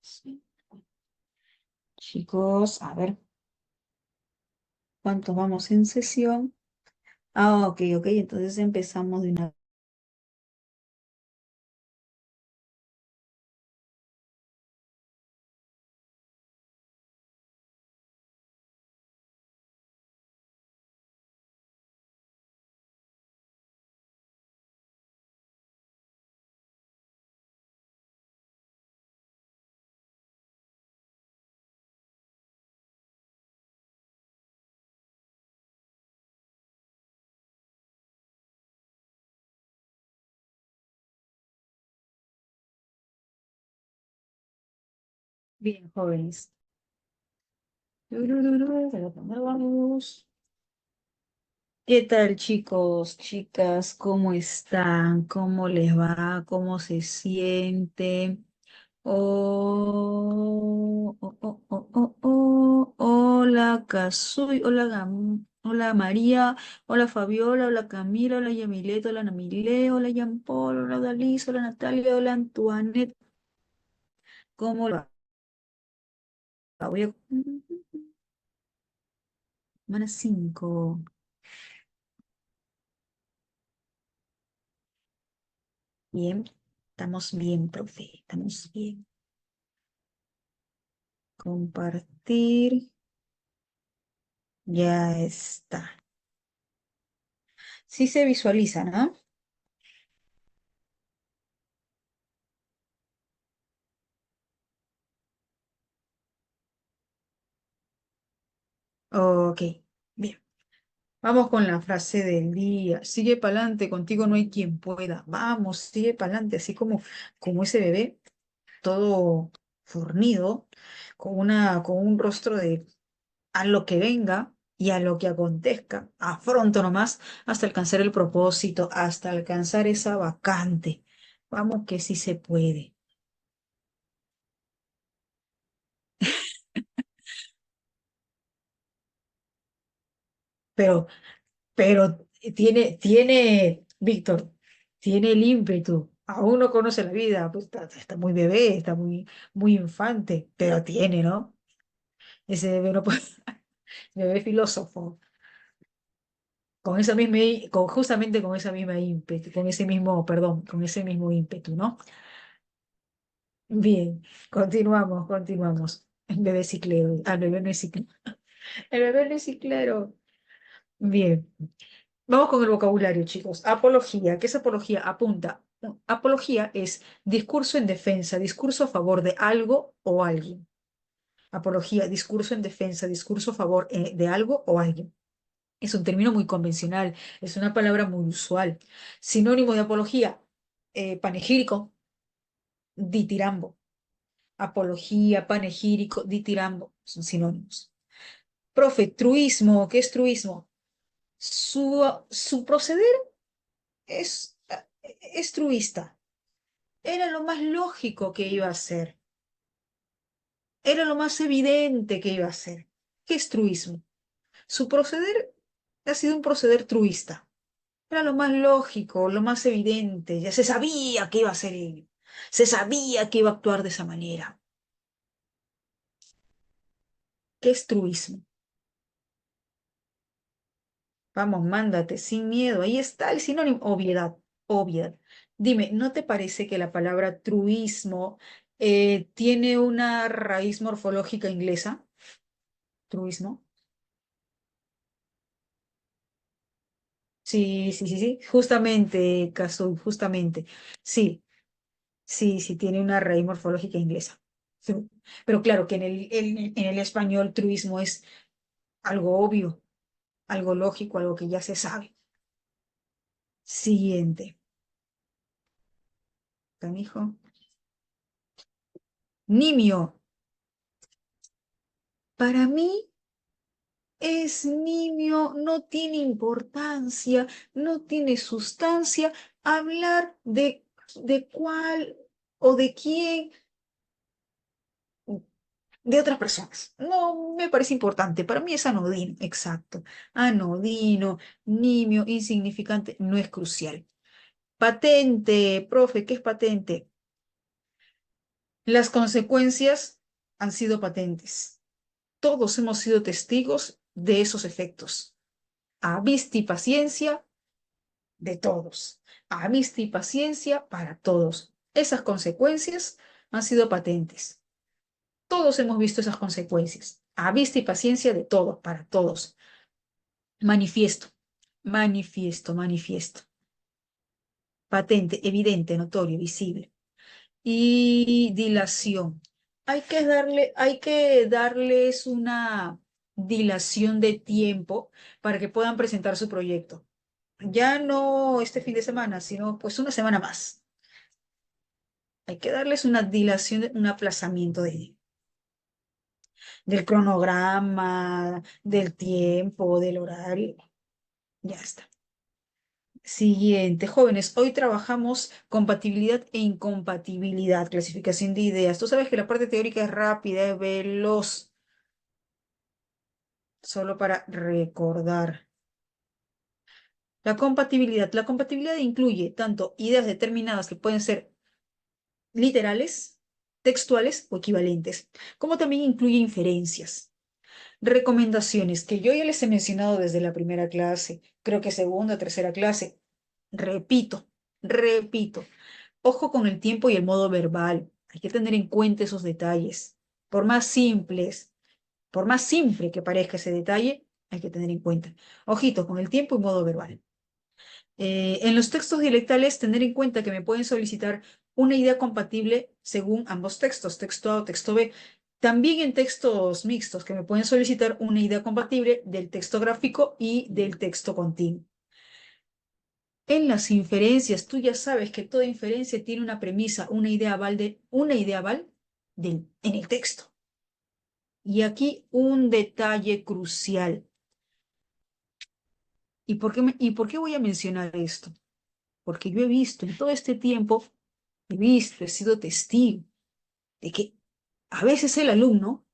Sí. Chicos, a ver, ¿cuántos vamos en sesión? Ah, ok, ok, entonces empezamos de una. Bien, jóvenes. Vamos. ¿Qué tal, chicos, chicas? ¿Cómo están? ¿Cómo les va? ¿Cómo se sienten? Oh, oh, oh, oh, oh, oh. Hola, Casuy. Hola, hola, María. Hola, Fabiola. Hola, Camila. Hola, Yamilet. Hola, Namile. Hola, Jean Paul. Hola, Dalisa. Hola, Natalia. Hola, Antoinette. ¿Cómo va? Voy a... Semana 5. Bien. Estamos bien, profe. Estamos bien. Compartir. Ya está. Sí se visualiza, ¿no? Ok. Bien. Vamos con la frase del día. Sigue para adelante, contigo no hay quien pueda. Vamos, sigue para adelante, así como ese bebé, todo fornido, con un rostro de a lo que venga y a lo que acontezca. Afronto nomás hasta alcanzar el propósito, hasta alcanzar esa vacante. Vamos que sí se puede. Pero pero Víctor, tiene el ímpetu. Aún no conoce la vida, pues está muy bebé, está muy infante, pero tiene, ¿no? Ese bebé no puede, bebé filósofo, con esa misma, justamente con esa misma ímpetu, con ese mismo, perdón, con ese mismo ímpetu, ¿no? Bien, continuamos. El bebé ciclero, el bebé no es ciclero. El bebé no es ciclero. Bien. Vamos con el vocabulario, chicos. Apología. ¿Qué es apología? Apunta. Apología es discurso en defensa, discurso a favor de algo o alguien. Apología, discurso en defensa, discurso a favor de algo o alguien. Es un término muy convencional, es una palabra muy usual. Sinónimo de apología, panegírico, ditirambo. Apología, panegírico, ditirambo, son sinónimos. Profe, truismo, ¿qué es truismo? Su proceder es truista. Era lo más lógico que iba a hacer. Era lo más evidente que iba a hacer. ¿Qué es truismo? Su proceder ha sido un proceder truista. Era lo más lógico, lo más evidente. Ya se sabía que iba a ser él. Se sabía que iba a actuar de esa manera. ¿Qué es truismo? Vamos, mándate, sin miedo. Ahí está el sinónimo. Obviedad, obviedad. Dime, ¿no te parece que la palabra truismo tiene una raíz morfológica inglesa? Truismo. Sí, sí, sí, sí, justamente, Casu, justamente. Sí, sí, sí, tiene una raíz morfológica inglesa. Sí. Pero claro que en el español truismo es algo obvio, algo lógico, algo que ya se sabe. Siguiente, canijo. Nimio. Para mí es nimio, no tiene importancia, no tiene sustancia hablar de cuál o de quién de otras personas. No me parece importante. Para mí es anodino, exacto. Anodino, nimio, insignificante, no es crucial. Patente, profe, ¿qué es patente? Las consecuencias han sido patentes. Todos hemos sido testigos de esos efectos. A vista y paciencia de todos. A vista y paciencia para todos. Esas consecuencias han sido patentes. Todos hemos visto esas consecuencias. A vista y paciencia de todos, para todos. Manifiesto, manifiesto, manifiesto. Patente, evidente, notorio, visible. Y dilación. Hay que darles una dilación de tiempo para que puedan presentar su proyecto. Ya no este fin de semana, sino pues una semana más. Hay que darles una dilación, un aplazamiento del cronograma, del tiempo, del horario. Ya está. Siguiente, jóvenes, hoy trabajamos compatibilidad e incompatibilidad, clasificación de ideas. Tú sabes que la parte teórica es rápida, es veloz, solo para recordar. La compatibilidad incluye tanto ideas determinadas que pueden ser literales, textuales o equivalentes, como también incluye inferencias. Recomendaciones que yo ya les he mencionado desde la primera clase, creo que segunda o tercera clase. Repito, repito. Ojo con el tiempo y el modo verbal. Hay que tener en cuenta esos detalles. Por más simples, por más simple que parezca ese detalle, hay que tener en cuenta. Ojito con el tiempo y modo verbal. En los textos dialectales, tener en cuenta que me pueden solicitar una idea compatible según ambos textos, texto A o texto B. También en textos mixtos, que me pueden solicitar una idea compatible del texto gráfico y del texto continuo. En las inferencias, tú ya sabes que toda inferencia tiene una premisa, una idea aval en el texto. Y aquí un detalle crucial. ¿Y por qué voy a mencionar esto? Porque yo he visto en todo este tiempo, he sido testigo de que a veces el alumno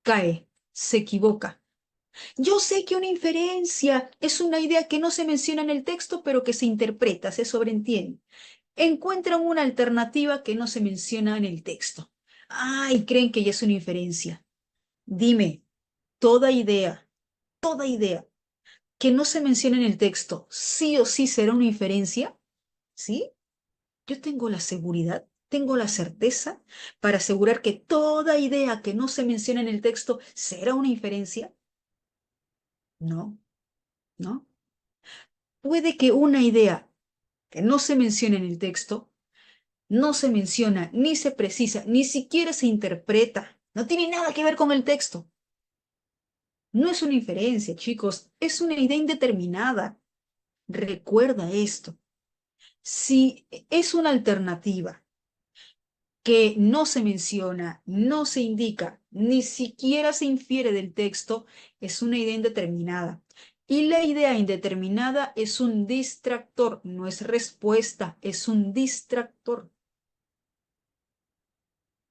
cae, se equivoca. Yo sé que una inferencia es una idea que no se menciona en el texto, pero que se interpreta, se sobreentiende. Encuentran una alternativa que no se menciona en el texto. Ay, creen que ya es una inferencia. Dime, toda idea que no se menciona en el texto, sí o sí será una inferencia, ¿sí? Yo tengo la seguridad, tengo la certeza para asegurar que toda idea que no se menciona en el texto será una inferencia. No, no. Puede que una idea que no se mencione en el texto no se menciona, ni se precisa, ni siquiera se interpreta. No tiene nada que ver con el texto. No es una inferencia, chicos, es una idea indeterminada. Recuerda esto. Si es una alternativa que no se menciona, no se indica, ni siquiera se infiere del texto, es una idea indeterminada. Y la idea indeterminada es un distractor, no es respuesta, es un distractor.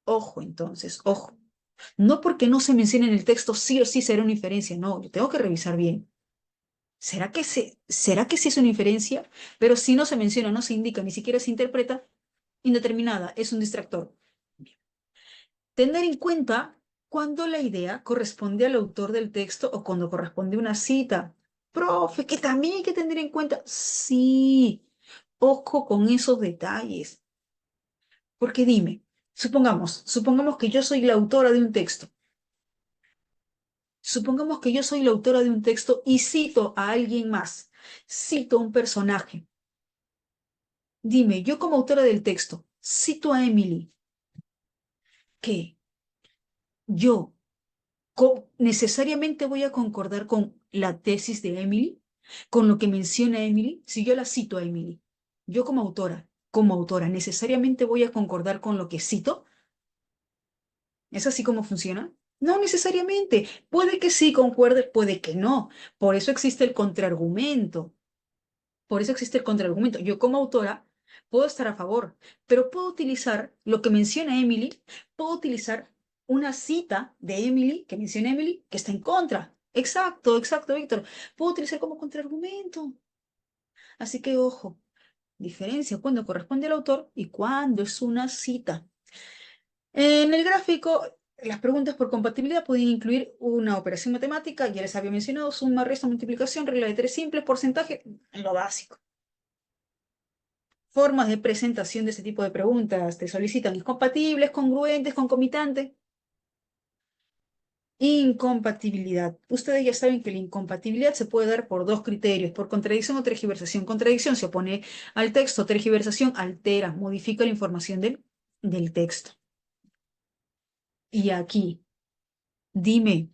Ojo, entonces, ojo. No porque no se mencione en el texto sí o sí será una inferencia, no, yo tengo que revisar bien. ¿Será que sí es una inferencia? Pero si no se menciona, no se indica, ni siquiera se interpreta, indeterminada, es un distractor. Tener en cuenta cuando la idea corresponde al autor del texto o cuando corresponde a una cita. Profe, que también hay que tener en cuenta. Sí, ojo con esos detalles. Porque dime, supongamos que yo soy la autora de un texto. Supongamos que yo soy la autora de un texto y cito a alguien más. Cito a un personaje. Dime, yo como autora del texto, cito a Emily, que yo necesariamente voy a concordar con la tesis de Emily, con lo que menciona Emily, si yo la cito a Emily. Yo como autora, necesariamente voy a concordar con lo que cito. ¿Es así como funciona? No necesariamente. Puede que sí concuerde, puede que no. Por eso existe el contraargumento. Por eso existe el contraargumento. Yo como autora puedo estar a favor, pero puedo utilizar lo que menciona Emily, puedo utilizar una cita de Emily que menciona Emily que está en contra. Exacto, exacto, Víctor. Puedo utilizar como contraargumento. Así que ojo, diferencia cuando corresponde al autor y cuando es una cita. En el gráfico, las preguntas por compatibilidad pueden incluir una operación matemática, ya les había mencionado, suma, resta, multiplicación, regla de tres simples, porcentaje, lo básico. Formas de presentación de este tipo de preguntas. Te solicitan incompatibles, congruentes, concomitantes. Incompatibilidad. Ustedes ya saben que la incompatibilidad se puede dar por dos criterios, por contradicción o tergiversación. Contradicción se opone al texto, tergiversación altera, modifica la información del texto. Y aquí, dime,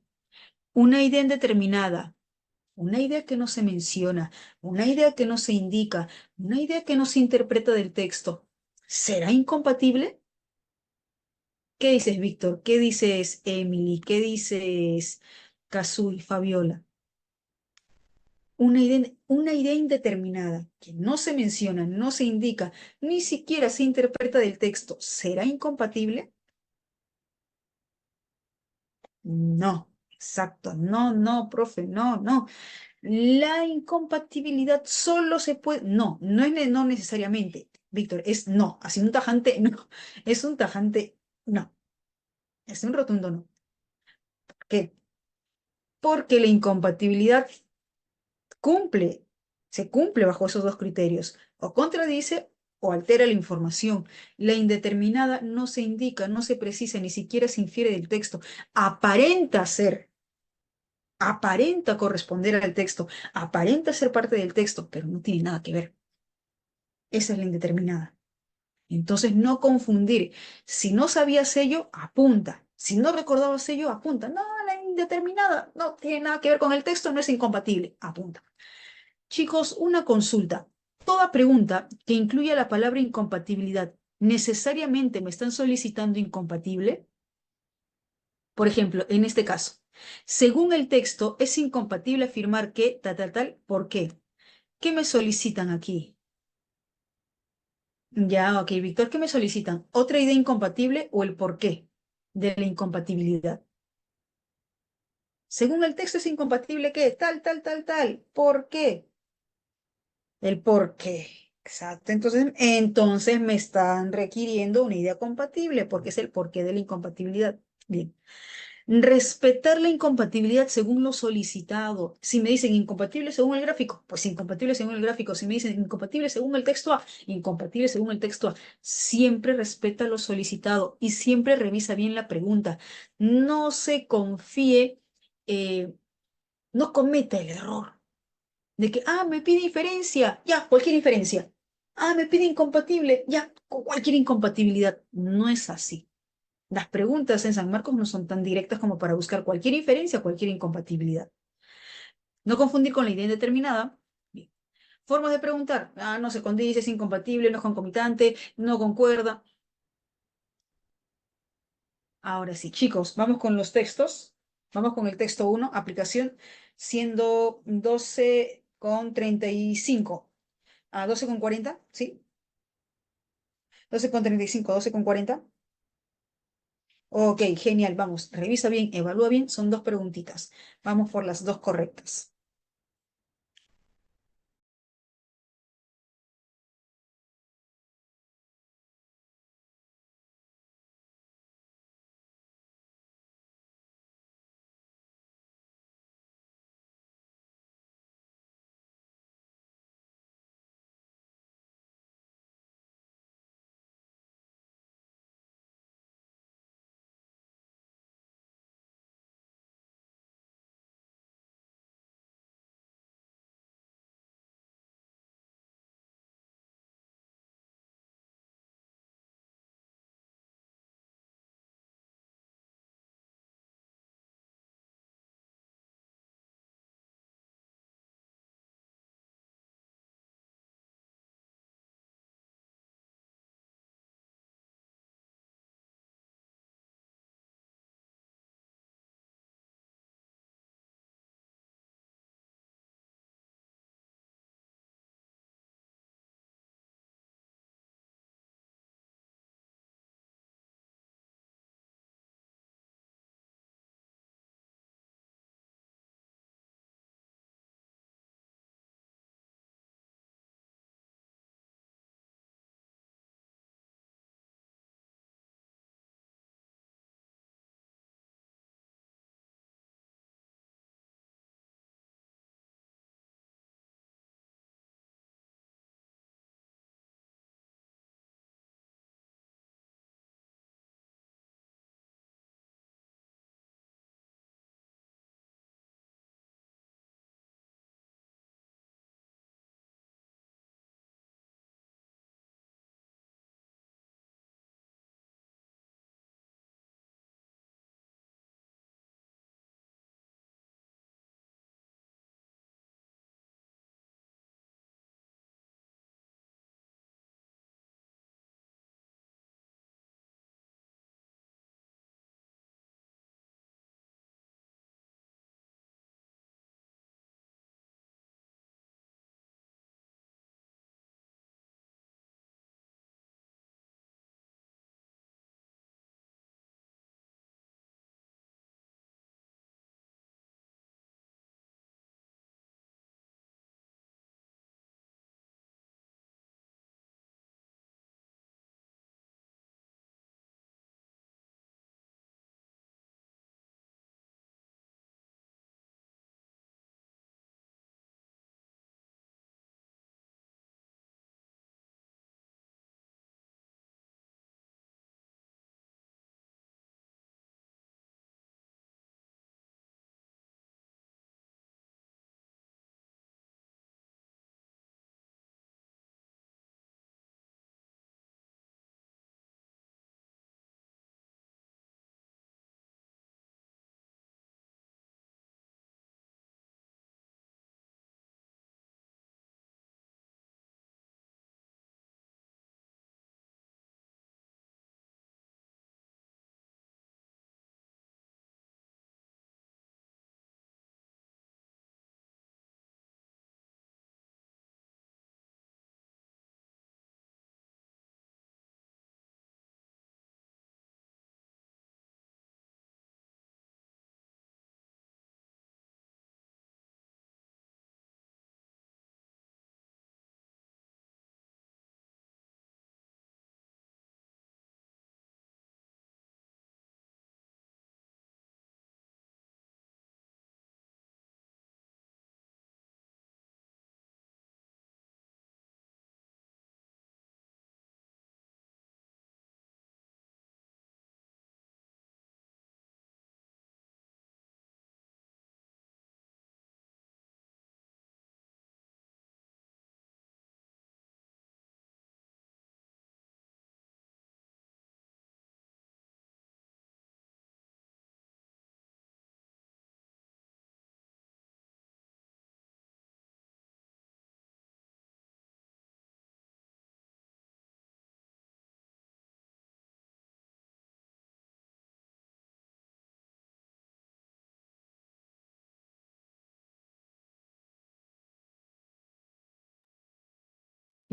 una idea indeterminada, una idea que no se menciona, una idea que no se indica, una idea que no se interpreta del texto, ¿será incompatible? ¿Qué dices, Víctor? ¿Qué dices, Emily? ¿Qué dices, Kazuy, Fabiola? Una idea indeterminada que no se menciona, no se indica, ni siquiera se interpreta del texto, ¿será incompatible? No, exacto, no, no, profe, no, no. La incompatibilidad solo se puede, no, no es no necesariamente, Víctor, es no, así un tajante, no, es un tajante, no, es un rotundo no. ¿Por qué? Porque la incompatibilidad cumple, se cumple bajo esos dos criterios, o contradice o altera la información. La indeterminada no se indica, no se precisa, ni siquiera se infiere del texto. Aparenta ser, aparenta corresponder al texto, aparenta ser parte del texto, pero no tiene nada que ver. Esa es la indeterminada. Entonces, no confundir. Si no sabías ello, apunta. Si no recordabas ello, apunta. No, la indeterminada no tiene nada que ver con el texto, no es incompatible. Apunta. Chicos, una consulta. Toda pregunta que incluya la palabra incompatibilidad, ¿necesariamente me están solicitando incompatible? Por ejemplo, en este caso, según el texto, es incompatible afirmar que tal, tal, tal, ¿por qué? ¿Qué me solicitan aquí? Ya, ok, Víctor, ¿qué me solicitan? ¿Otra idea incompatible o el por qué de la incompatibilidad? Según el texto es incompatible, ¿qué? Tal, tal, tal, tal. ¿Por qué? El por qué. Exacto. Entonces me están requiriendo una idea compatible, porque es el porqué de la incompatibilidad. Bien. Respetar la incompatibilidad según lo solicitado. Si me dicen incompatible según el gráfico, pues incompatible según el gráfico. Si me dicen incompatible según el texto A, incompatible según el texto A. Siempre respeta lo solicitado y siempre revisa bien la pregunta. No se confíe, eh, no cometa el error de que, me pide inferencia, ya, cualquier inferencia. Me pide incompatible, ya, cualquier incompatibilidad. No es así. Las preguntas en San Marcos no son tan directas como para buscar cualquier inferencia, cualquier incompatibilidad. No confundir con la idea indeterminada. Bien. Formas de preguntar. No se condice, es incompatible, no es concomitante, no concuerda. Ahora sí, chicos, vamos con los textos. Vamos con el texto uno, aplicación, siendo 12,35 a 12,40, ¿sí? 12,35, 12,40. Ok, genial, vamos, revisa bien, evalúa bien, son dos preguntitas. Vamos por las dos correctas.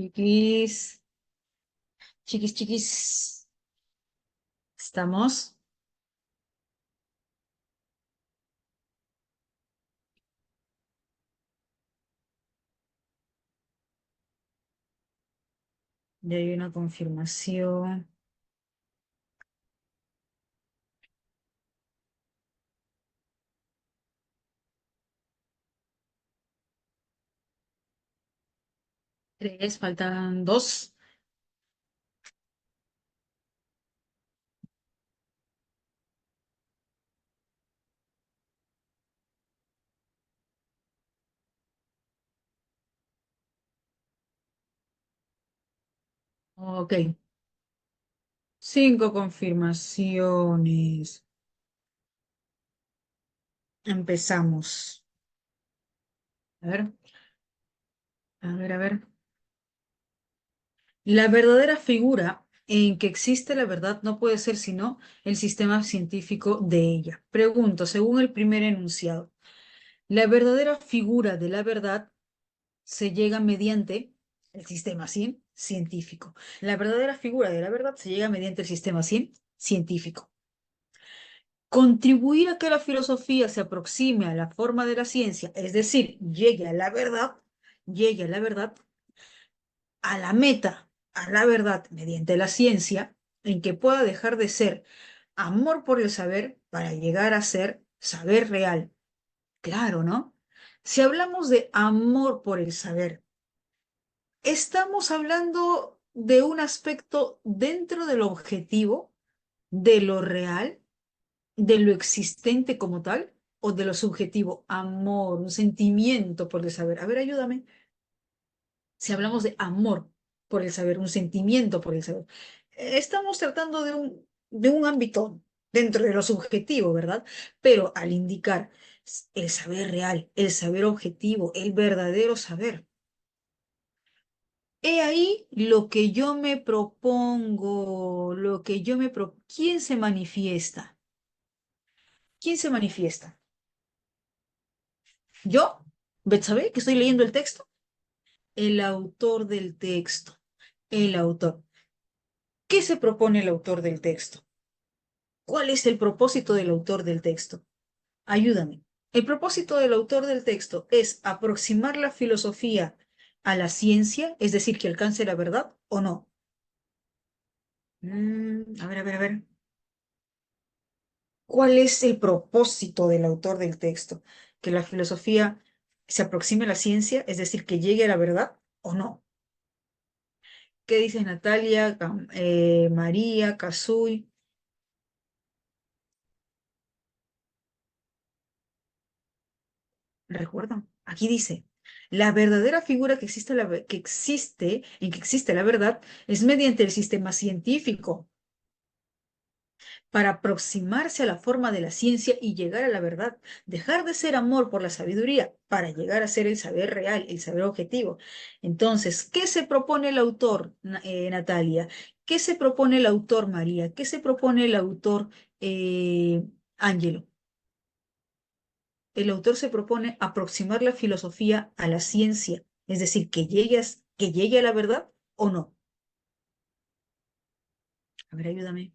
Chiquis, chiquis, chiquis. ¿Estamos? Ya hay una confirmación. Tres, faltan dos. Ok, cinco confirmaciones. Empezamos. A ver, a ver, a ver. La verdadera figura en que existe la verdad no puede ser sino el sistema científico de ella. Pregunto, según el primer enunciado, la verdadera figura de la verdad se llega mediante el sistema científico. La verdadera figura de la verdad se llega mediante el sistema científico. Contribuir a que la filosofía se aproxime a la forma de la ciencia, es decir, llegue a la verdad, a la meta, a la verdad, mediante la ciencia, en que pueda dejar de ser amor por el saber para llegar a ser saber real. Claro, ¿no? Si hablamos de amor por el saber, estamos hablando de un aspecto dentro del objetivo, de lo real, de lo existente como tal, o de lo subjetivo, amor, un sentimiento por el saber. A ver, ayúdame. Si hablamos de amor por el saber, un sentimiento por el saber, estamos tratando de un ámbito dentro de lo subjetivo, ¿verdad? Pero al indicar el saber real, el saber objetivo, el verdadero saber, he ahí lo que yo me propongo, lo que yo me propongo. ¿Quién se manifiesta? ¿Quién se manifiesta? ¿Yo? ¿Betsabe, que estoy leyendo el texto? El autor del texto. El autor. ¿Qué se propone el autor del texto? ¿Cuál es el propósito del autor del texto? Ayúdame. El propósito del autor del texto es aproximar la filosofía a la ciencia, es decir, que alcance la verdad o no. A ver, a ver, a ver. ¿Cuál es el propósito del autor del texto? ¿Que la filosofía se aproxime a la ciencia, es decir, que llegue a la verdad o no? ¿Qué dices Natalia, María, Kazuy? Recuerda, aquí dice, la verdadera figura que existe, que existe, en que existe la verdad, es mediante el sistema científico, para aproximarse a la forma de la ciencia y llegar a la verdad, dejar de ser amor por la sabiduría para llegar a ser el saber real, el saber objetivo. Entonces, ¿qué se propone el autor, Natalia? ¿Qué se propone el autor, María? ¿Qué se propone el autor, Ángelo? El autor se propone aproximar la filosofía a la ciencia, es decir, que llegue a la verdad o no. A ver, ayúdame,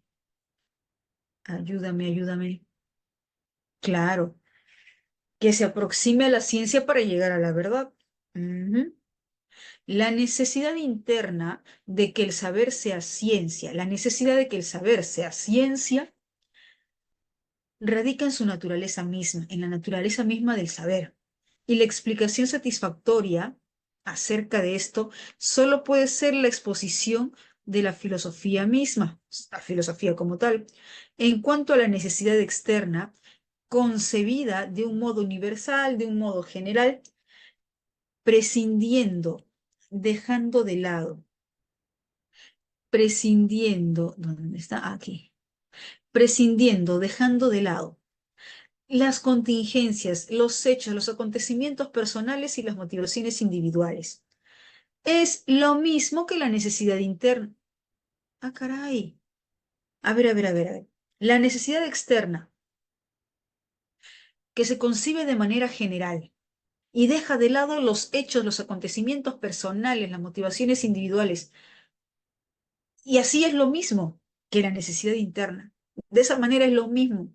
ayúdame, ayúdame. Claro, que se aproxime a la ciencia para llegar a la verdad. Ujú. La necesidad interna de que el saber sea ciencia, la necesidad de que el saber sea ciencia, radica en su naturaleza misma, en la naturaleza misma del saber. Y la explicación satisfactoria acerca de esto solo puede ser la exposición de la filosofía misma, la filosofía como tal, en cuanto a la necesidad externa, concebida de un modo universal, de un modo general, prescindiendo, dejando de lado, prescindiendo, ¿dónde está? Aquí, prescindiendo, dejando de lado las contingencias, los hechos, los acontecimientos personales y las motivaciones individuales. Es lo mismo que la necesidad interna. Ah, caray. A ver, a ver, a ver, a ver. La necesidad externa, que se concibe de manera general y deja de lado los hechos, los acontecimientos personales, las motivaciones individuales. Y así es lo mismo que la necesidad interna. De esa manera es lo mismo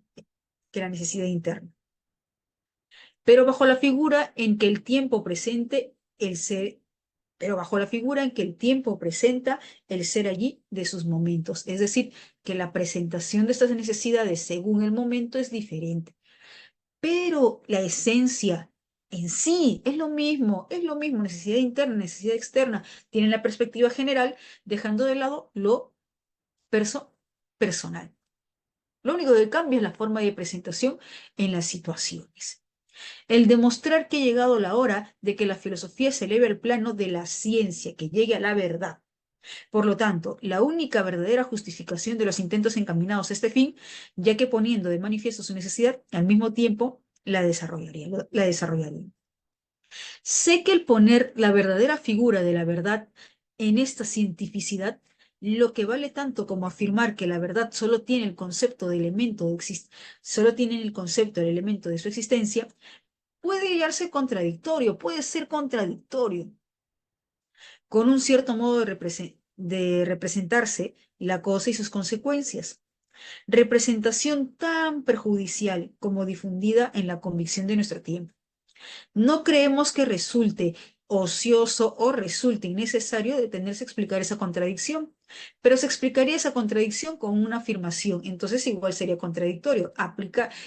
que la necesidad interna. Pero bajo la figura en que el tiempo presente el ser, pero bajo la figura en que el tiempo presenta el ser allí de sus momentos. Es decir, que la presentación de estas necesidades según el momento es diferente. Pero la esencia en sí es lo mismo, necesidad interna, necesidad externa. Tienen la perspectiva general, dejando de lado lo personal. Lo único que cambia es la forma de presentación en las situaciones. El demostrar que ha llegado la hora de que la filosofía se eleve al plano de la ciencia, que llegue a la verdad. Por lo tanto, la única verdadera justificación de los intentos encaminados a este fin, ya que poniendo de manifiesto su necesidad, al mismo tiempo la desarrollaría. Sé que el poner la verdadera figura de la verdad en esta cientificidad, lo que vale tanto como afirmar que la verdad solo tiene el concepto de elemento solo tiene el concepto del elemento de su existencia, puede hallarse contradictorio, puede ser contradictorio con un cierto modo de representarse la cosa y sus consecuencias. Representación tan perjudicial como difundida en la convicción de nuestro tiempo. No creemos que resulte ocioso o resulte innecesario detenerse a explicar esa contradicción, pero se explicaría esa contradicción con una afirmación, entonces igual sería contradictorio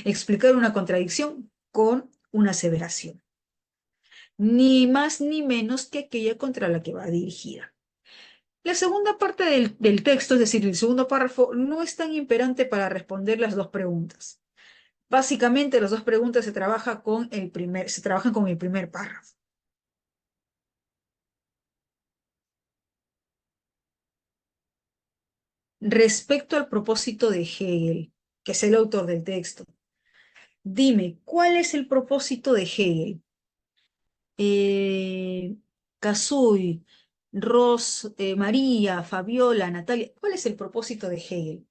explicar una contradicción con una aseveración, ni más ni menos que aquella contra la que va dirigida. La segunda parte del texto, es decir, el segundo párrafo, no es tan imperante para responder las dos preguntas. Básicamente, las dos preguntas se trabajan con el primer párrafo. Respecto al propósito de Hegel, que es el autor del texto, dime, ¿cuál es el propósito de Hegel? Eh, Kazuy, María, Fabiola, Natalia, ¿cuál es el propósito de Hegel?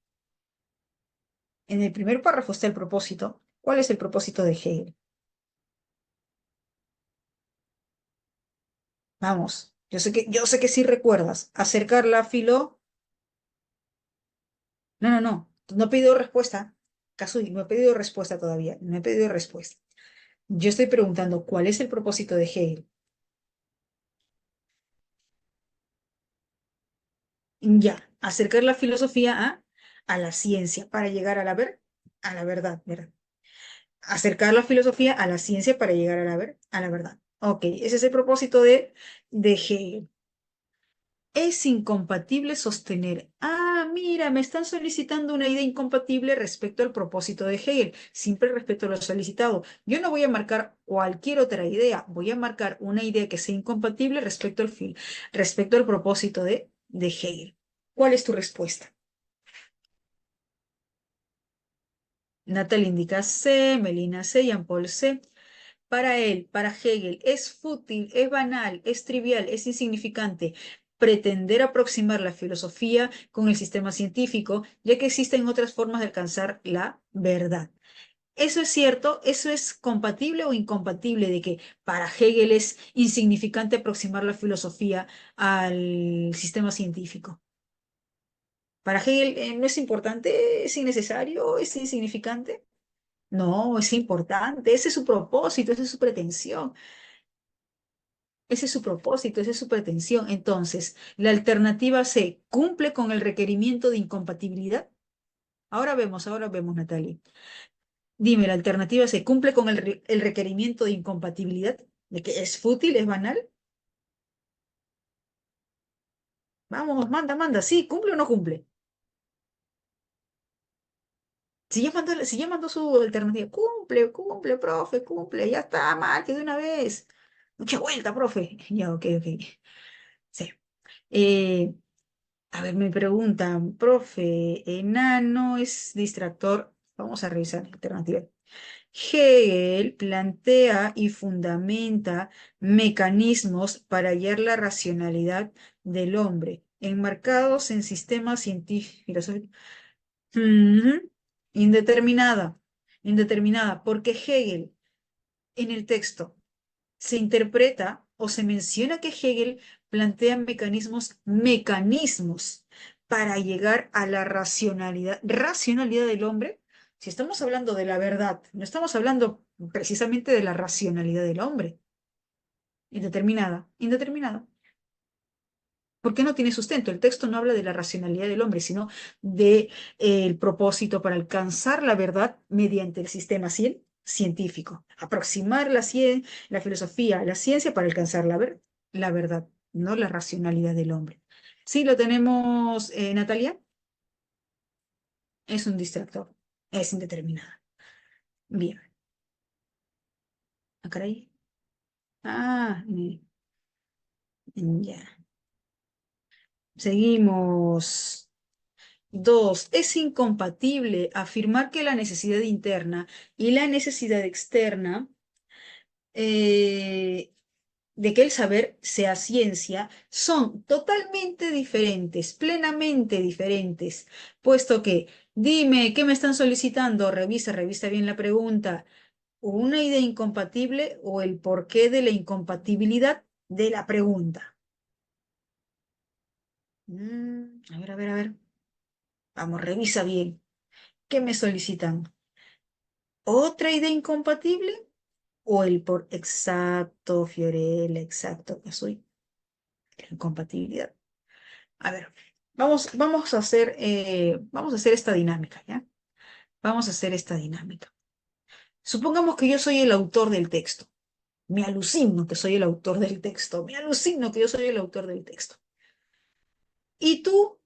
En el primer párrafo está el propósito. ¿Cuál es el propósito de Hegel? Vamos, yo sé que sí recuerdas. Acercar la filo. No, no, no. No he pedido respuesta. Kazuy, no he pedido respuesta todavía. No he pedido respuesta. Yo estoy preguntando, ¿cuál es el propósito de Hegel? Ya, acercar la filosofía a la ciencia para llegar a la verdad, ¿verdad? Acercar la filosofía a la ciencia para llegar a la verdad. Ok, ese es el propósito de Hegel. Es incompatible sostener. Ah, mira, me están solicitando una idea incompatible respecto al propósito de Hegel. Siempre respeto lo solicitado. Yo no voy a marcar cualquier otra idea, voy a marcar una idea que sea incompatible respecto al propósito de Hegel. ¿Cuál es tu respuesta? Natalie indica C, Melina C, Jean-Paul C. Para él, para Hegel, es fútil, es banal, es trivial, es insignificante pretender aproximar la filosofía con el sistema científico, ya que existen otras formas de alcanzar la verdad. ¿Eso es cierto? ¿Eso es compatible o incompatible de que para Hegel es insignificante aproximar la filosofía al sistema científico? Para Hegel no es importante, es innecesario, es insignificante. No, es importante, ese es su propósito, esa es su pretensión. Ese es su propósito, esa es su pretensión. Entonces, la alternativa C cumple con el requerimiento de incompatibilidad. Ahora vemos, Natalie. Dime, la alternativa C cumple con el requerimiento de incompatibilidad, de que es fútil, es banal. Vamos, manda, manda, sí, cumple o no cumple. Si ya mandó su alternativa, cumple, cumple, profe, cumple, ya está, marque de una vez. Mucha vuelta, profe. Ya, ok, ok. Sí. Eh, A ver, me preguntan, profe, enano es distractor. Vamos a revisar la alternativa. Hegel plantea y fundamenta mecanismos para hallar la racionalidad del hombre, enmarcados en sistemas científicos. Ujú. Indeterminada, indeterminada, porque Hegel en el texto se interpreta o se menciona que Hegel plantea mecanismos para llegar a la racionalidad del hombre. Si estamos hablando de la verdad, no estamos hablando precisamente de la racionalidad del hombre. Indeterminada. ¿Por qué no tiene sustento? El texto no habla de la racionalidad del hombre, sino de, el propósito para alcanzar la verdad mediante el sistema científico. Aproximar la filosofía a la ciencia para alcanzar la verdad, no la racionalidad del hombre. Sí, lo tenemos, Natalia. Es un distractor. Es indeterminada. Bien. Ah, caray. Ah, ya. Seguimos. Dos, es incompatible afirmar que la necesidad interna y la necesidad externa eh, de que el saber sea ciencia son totalmente diferentes, plenamente diferentes, puesto que, dime, ¿qué me están solicitando? Revisa bien la pregunta. ¿Una idea incompatible o el porqué de la incompatibilidad de la pregunta? A ver. Vamos, revisa bien. ¿Qué me solicitan? ¿Otra idea incompatible? ¿O el por exacto, Fiorella, exacto, que soy la incompatibilidad? A ver, vamos a hacer esta dinámica, ¿ya? Vamos a hacer esta dinámica. Supongamos que yo soy el autor del texto. Me alucino que soy el autor del texto. Me alucino que yo soy el autor del texto. Y tú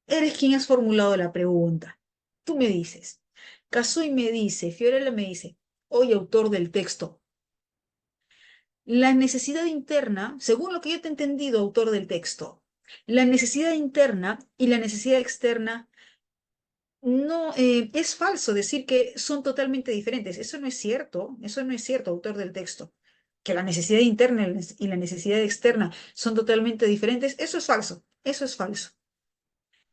eres quien has formulado la pregunta. Tú me dices, Kasui me dice, Fiorella me dice, oye, autor del texto, la necesidad interna, según lo que yo te he entendido, autor del texto, la necesidad interna y la necesidad externa no es falso decir que son totalmente diferentes. Eso no es cierto, autor del texto. Que la necesidad interna y la necesidad externa son totalmente diferentes, eso es falso, eso es falso.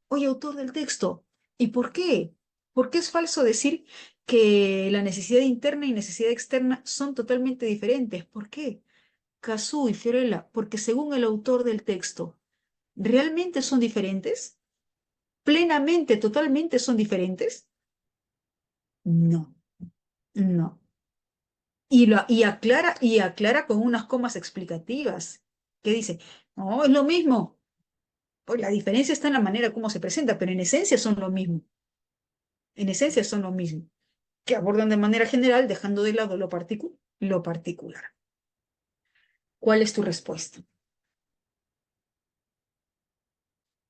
Oye, autor del texto, ¿y por qué? ¿Por qué es falso decir que la necesidad interna y necesidad externa son totalmente diferentes? ¿Por qué? Cazú y Fiorella, porque según el autor del texto, ¿realmente son diferentes? ¿Plenamente, totalmente son diferentes? No, no. Y aclara con unas comas explicativas, que dice, no, es lo mismo. Pues la diferencia está en la manera como se presenta, pero en esencia son lo mismo. En esencia son lo mismo, que abordan de manera general, dejando de lado lo particular. ¿Cuál es tu respuesta?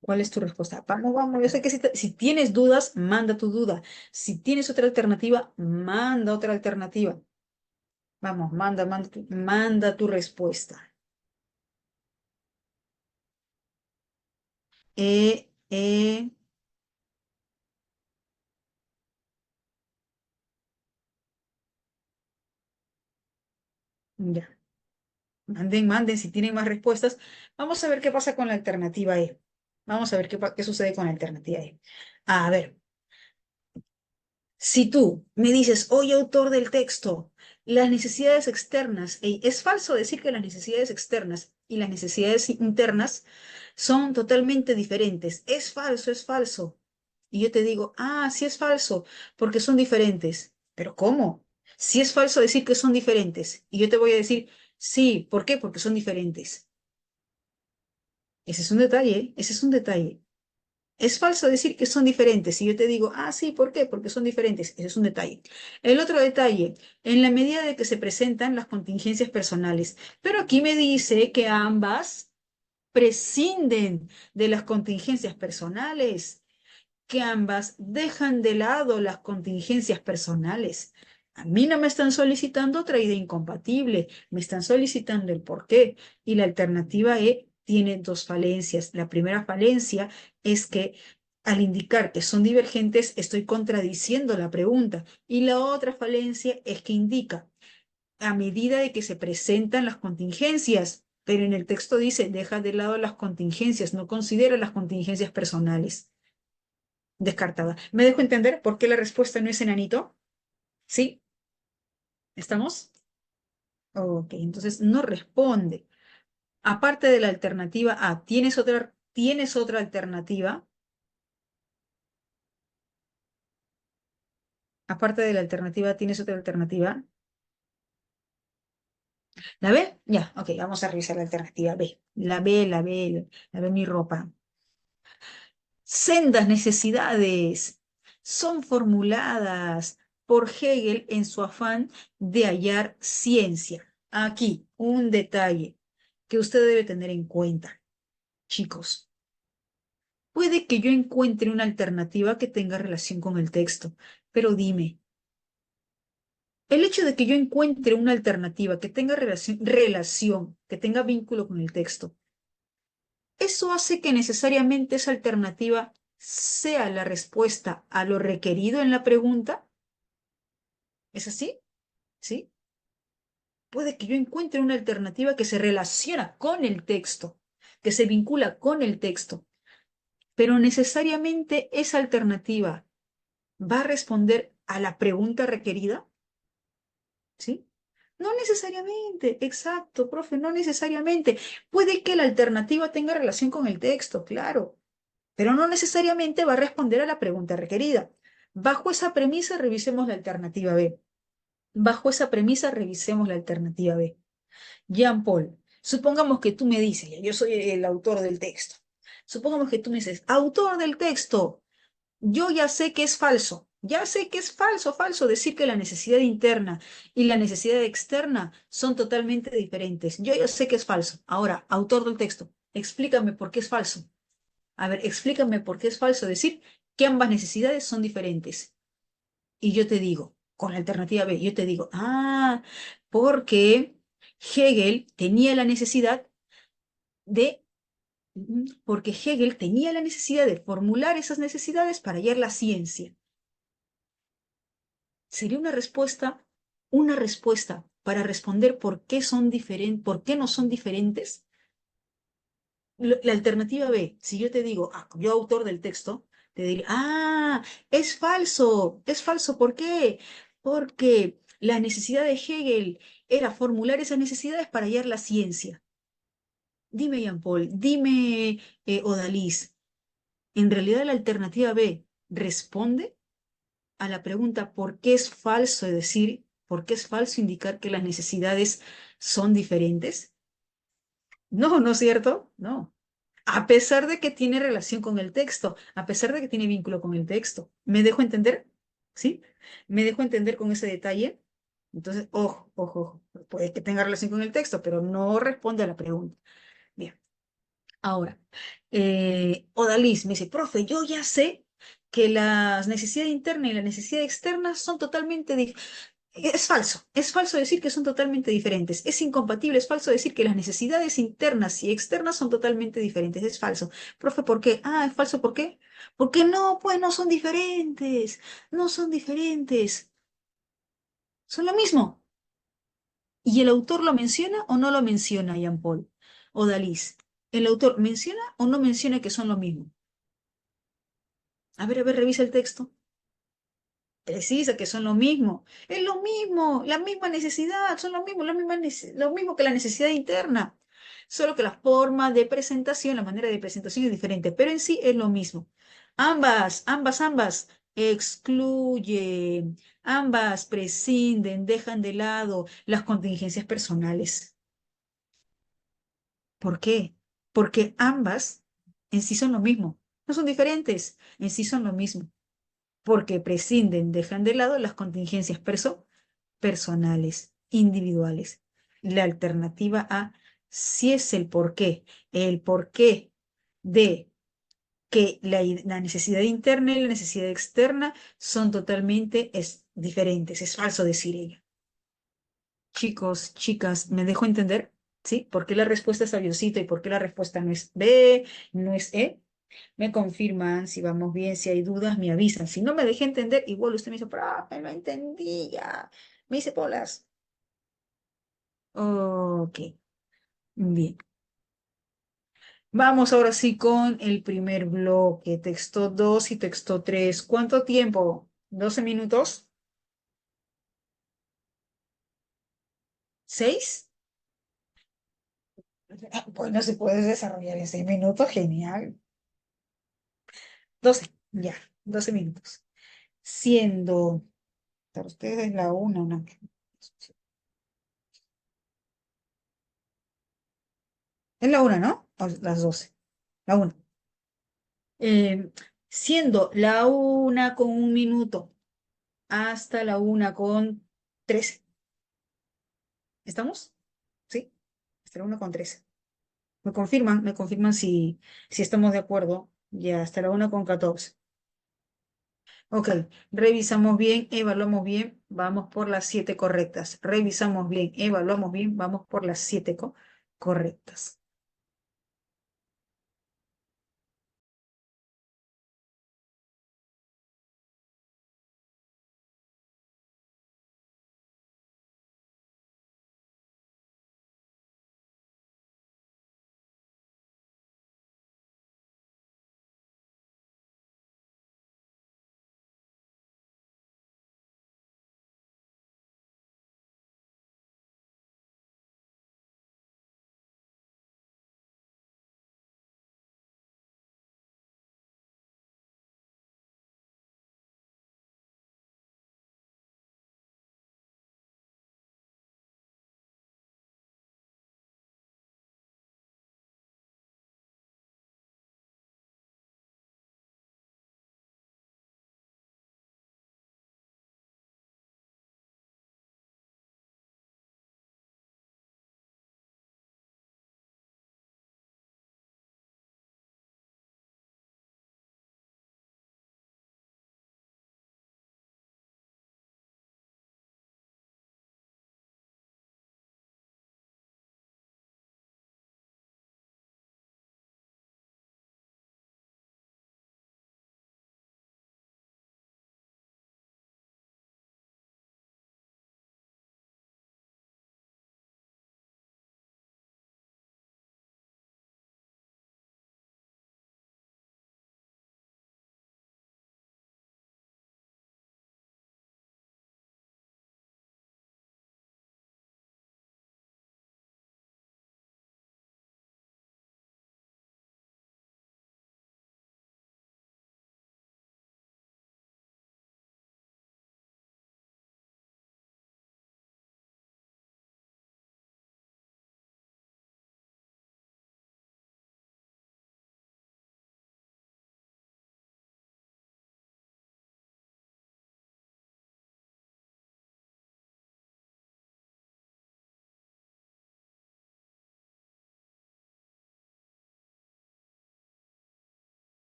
¿Cuál es tu respuesta? Vamos. Yo sé que si tienes dudas, manda tu duda. Si tienes otra alternativa, manda otra alternativa. Vamos, manda tu respuesta. Eh, eh, ya. Manden si tienen más respuestas. Vamos a ver qué pasa con la alternativa E. Vamos a ver qué sucede con la alternativa E. A ver. Si tú me dices, oye, autor del texto, las necesidades externas, es falso decir que las necesidades externas y las necesidades internas son totalmente diferentes. Es falso, es falso. Y yo te digo, ah, sí es falso, porque son diferentes. ¿Pero cómo? Si es falso decir que son diferentes. Y yo te voy a decir, sí, ¿por qué? Porque son diferentes. Ese es un detalle, ¿eh? Ese es un detalle. Es falso decir que son diferentes. Si yo te digo, ah, sí, ¿por qué? Porque son diferentes. Ese es un detalle. El otro detalle, en la medida de que se presentan las contingencias personales. Pero aquí me dice que ambas prescinden de las contingencias personales, que ambas dejan de lado las contingencias personales. A mí no me están solicitando otra idea incompatible, me están solicitando el por qué. Y la alternativa E tiene dos falencias. La primera falencia es que al indicar que son divergentes estoy contradiciendo la pregunta. Y la otra falencia es que indica a medida de que se presentan las contingencias. Pero en el texto dice, deja de lado las contingencias, no considera las contingencias personales. Descartada. ¿Me dejo entender por qué la respuesta no es enanito? ¿Sí? ¿Estamos? Ok, entonces no responde. Aparte de la alternativa A, ¿tienes otra alternativa? Aparte de la alternativa A, ¿tienes otra alternativa? ¿La B? Ya, ok, vamos a revisar la alternativa B. La B, mi ropa. Sendas necesidades son formuladas por Hegel en su afán de hallar ciencia. Aquí, un detalle que usted debe tener en cuenta, chicos. Puede que yo encuentre una alternativa que tenga relación con el texto, pero dime, el hecho de que yo encuentre una alternativa que tenga relación, que tenga vínculo con el texto, ¿eso hace que necesariamente esa alternativa sea la respuesta a lo requerido en la pregunta? ¿Es así? ¿Sí? Puede que yo encuentre una alternativa que se relaciona con el texto, que se vincula con el texto, pero necesariamente esa alternativa va a responder a la pregunta requerida, ¿sí? No necesariamente, exacto, profe, no necesariamente. Puede que la alternativa tenga relación con el texto, claro, pero no necesariamente va a responder a la pregunta requerida. Bajo esa premisa, revisemos la alternativa B. Bajo esa premisa, revisemos la alternativa B. Jean Paul, supongamos que tú me dices, yo soy el autor del texto. Supongamos que tú me dices, autor del texto, yo ya sé que es falso, ya sé que es falso decir que la necesidad interna y la necesidad externa son totalmente diferentes. Yo ya sé que es falso. Ahora, autor del texto, explícame por qué es falso. A ver, explícame por qué es falso decir que ambas necesidades son diferentes. Y yo te digo, con la alternativa B, yo te digo, porque Hegel tenía la necesidad de, porque Hegel tenía la necesidad de formular esas necesidades para hallar la ciencia. Sería una respuesta para responder por qué son diferentes, por qué no son diferentes. La alternativa B, si yo te digo, yo autor del texto, te diría, es falso, ¿por qué? Porque la necesidad de Hegel era formular esas necesidades para hallar la ciencia. Dime, Jean Paul, dime, Odalis, ¿en realidad la alternativa B responde a la pregunta por qué es falso decir, por qué es falso indicar que las necesidades son diferentes? No, ¿no es cierto? No. A pesar de que tiene relación con el texto, a pesar de que tiene vínculo con el texto. ¿Me dejo entender? ¿Sí? ¿Me dejo entender con ese detalle? Entonces, ojo. Puede que tenga relación con el texto, pero no responde a la pregunta. Bien. Ahora, Odalis me dice, profe, yo ya sé que las necesidades internas y las necesidades externas son totalmente diferentes. Es falso decir que son totalmente diferentes. Es incompatible, es falso decir que las necesidades internas y externas son totalmente diferentes. Es falso. Profe, ¿por qué? Es falso, ¿por qué? Porque no, pues no son diferentes. No son diferentes. Son lo mismo. ¿Y el autor lo menciona o no lo menciona, Jean Paul? O Dalis. ¿El autor menciona o no menciona que son lo mismo? A ver, revisa el texto. Precisa que son lo mismo. Es lo mismo, la misma necesidad, son lo mismo, lo mismo que la necesidad interna. Solo que la forma de presentación, la manera de presentación es diferente, pero en sí es lo mismo. Ambas excluyen, ambas prescinden, dejan de lado las contingencias personales. ¿Por qué? Porque ambas en sí son lo mismo. No son diferentes, en sí son lo mismo porque prescinden, dejan de lado las contingencias personales, individuales. La alternativa A sí es el porqué de que la necesidad interna y la necesidad externa son totalmente diferentes. Es falso decir ello. Chicos, chicas, ¿me dejo entender? ¿Sí? ¿Por qué la respuesta es avioncito y por qué la respuesta no es B, no es E? Me confirman si vamos bien, si hay dudas, me avisan. Si no me dejé entender, igual usted me dice, profe, no entendí ya. Me dice polas. Ok, bien. Vamos ahora sí con el primer bloque, texto 2 y texto 3. ¿Cuánto tiempo? ¿12 minutos? ¿6? Bueno, se puede desarrollar en 6 minutos, genial. 12, ya, 12 minutos. Siendo, para ustedes la una. Es la una, ¿no? O las 12. La una. Eh, Siendo la 1:01 hasta la 1:13. ¿Estamos? ¿Sí? Hasta la 1:13. Me confirman si estamos de acuerdo. Ya, hasta la 1:14. Ok, revisamos bien, evaluamos bien, vamos por las 7 correctas. Revisamos bien, evaluamos bien, vamos por las 7 correctas.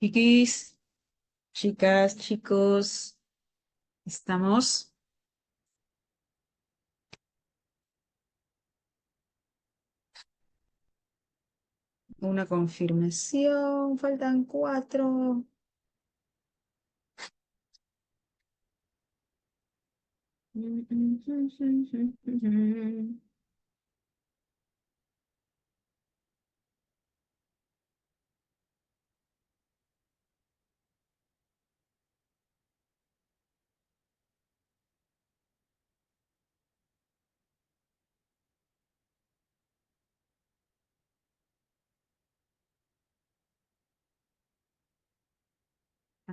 Chiquis, chicas, chicos, estamos. Una confirmación, faltan cuatro.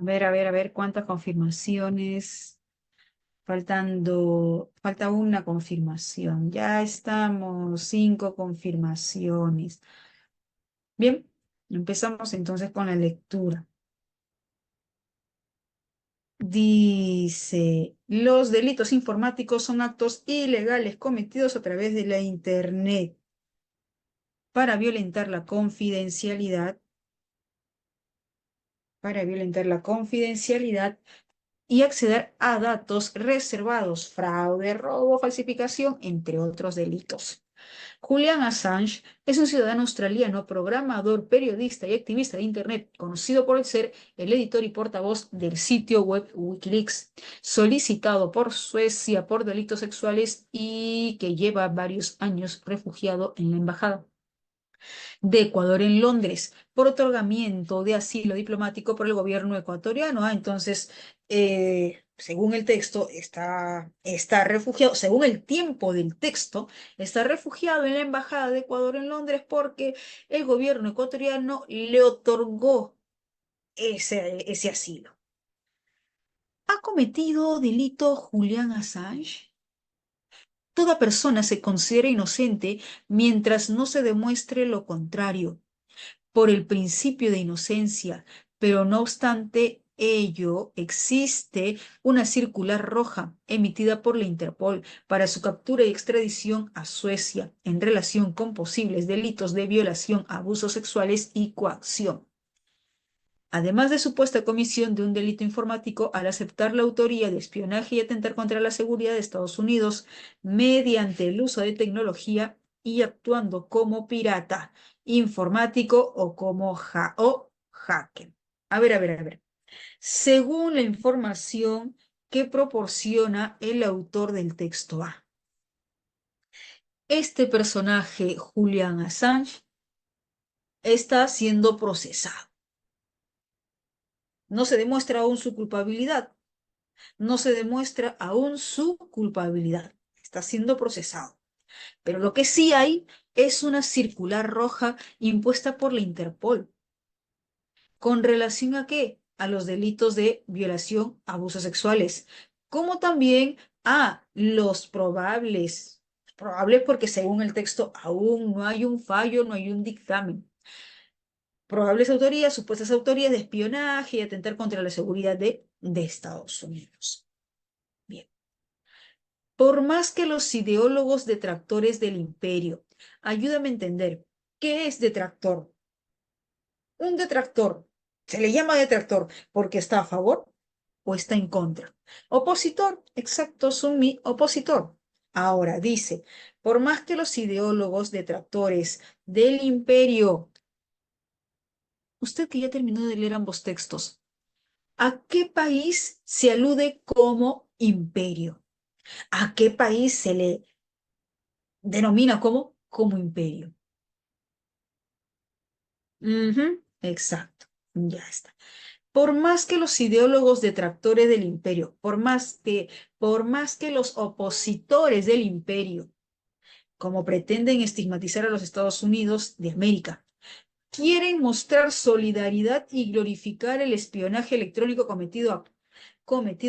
A ver, ¿cuántas confirmaciones? Falta una confirmación. Ya estamos, cinco confirmaciones. Bien, empezamos entonces con la lectura. Dice, los delitos informáticos son actos ilegales cometidos a través de la Internet para violentar la confidencialidad, para violentar la confidencialidad y acceder a datos reservados, fraude, robo, falsificación, entre otros delitos. Julian Assange es un ciudadano australiano, programador, periodista y activista de Internet, conocido por ser el editor y portavoz del sitio web Wikileaks, solicitado por Suecia por delitos sexuales y que lleva varios años refugiado en la embajada de Ecuador en Londres por otorgamiento de asilo diplomático por el gobierno ecuatoriano. Entonces, según el texto, está refugiado, según el tiempo del texto, está refugiado en la Embajada de Ecuador en Londres porque el gobierno ecuatoriano le otorgó ese asilo. ¿Ha cometido delito Julian Assange? Toda persona se considera inocente mientras no se demuestre lo contrario por el principio de inocencia, pero no obstante ello, existe una circular roja emitida por la Interpol para su captura y extradición a Suecia en relación con posibles delitos de violación, abusos sexuales y coacción. Además de supuesta comisión de un delito informático al aceptar la autoría de espionaje y atentar contra la seguridad de Estados Unidos mediante el uso de tecnología y actuando como pirata informático o como hacker. A ver. Según la información que proporciona el autor del texto A, este personaje, Julian Assange, está siendo procesado. No se demuestra aún su culpabilidad. No se demuestra aún su culpabilidad. Está siendo procesado. Pero lo que sí hay es una circular roja impuesta por la Interpol. ¿Con relación a qué? A los delitos de violación, abusos sexuales, como también a los probables porque según el texto aún no hay un fallo, no hay un dictamen. Probables autorías, supuestas autorías de espionaje y atentar contra la seguridad de Estados Unidos. Bien. Por más que los ideólogos detractores del imperio, ayúdame a entender, ¿qué es detractor? Un detractor se le llama detractor porque está a favor o está en contra. Opositor, exacto, son mi opositor. Ahora dice, por más que los ideólogos detractores del imperio, usted que ya terminó de leer ambos textos, ¿a qué país se alude como imperio? ¿A qué país se le denomina como imperio? Ujú, exacto, ya está. Por más que los ideólogos detractores del imperio, por más que los opositores del imperio, como pretenden estigmatizar a los Estados Unidos de América, quieren mostrar solidaridad y glorificar el espionaje electrónico cometido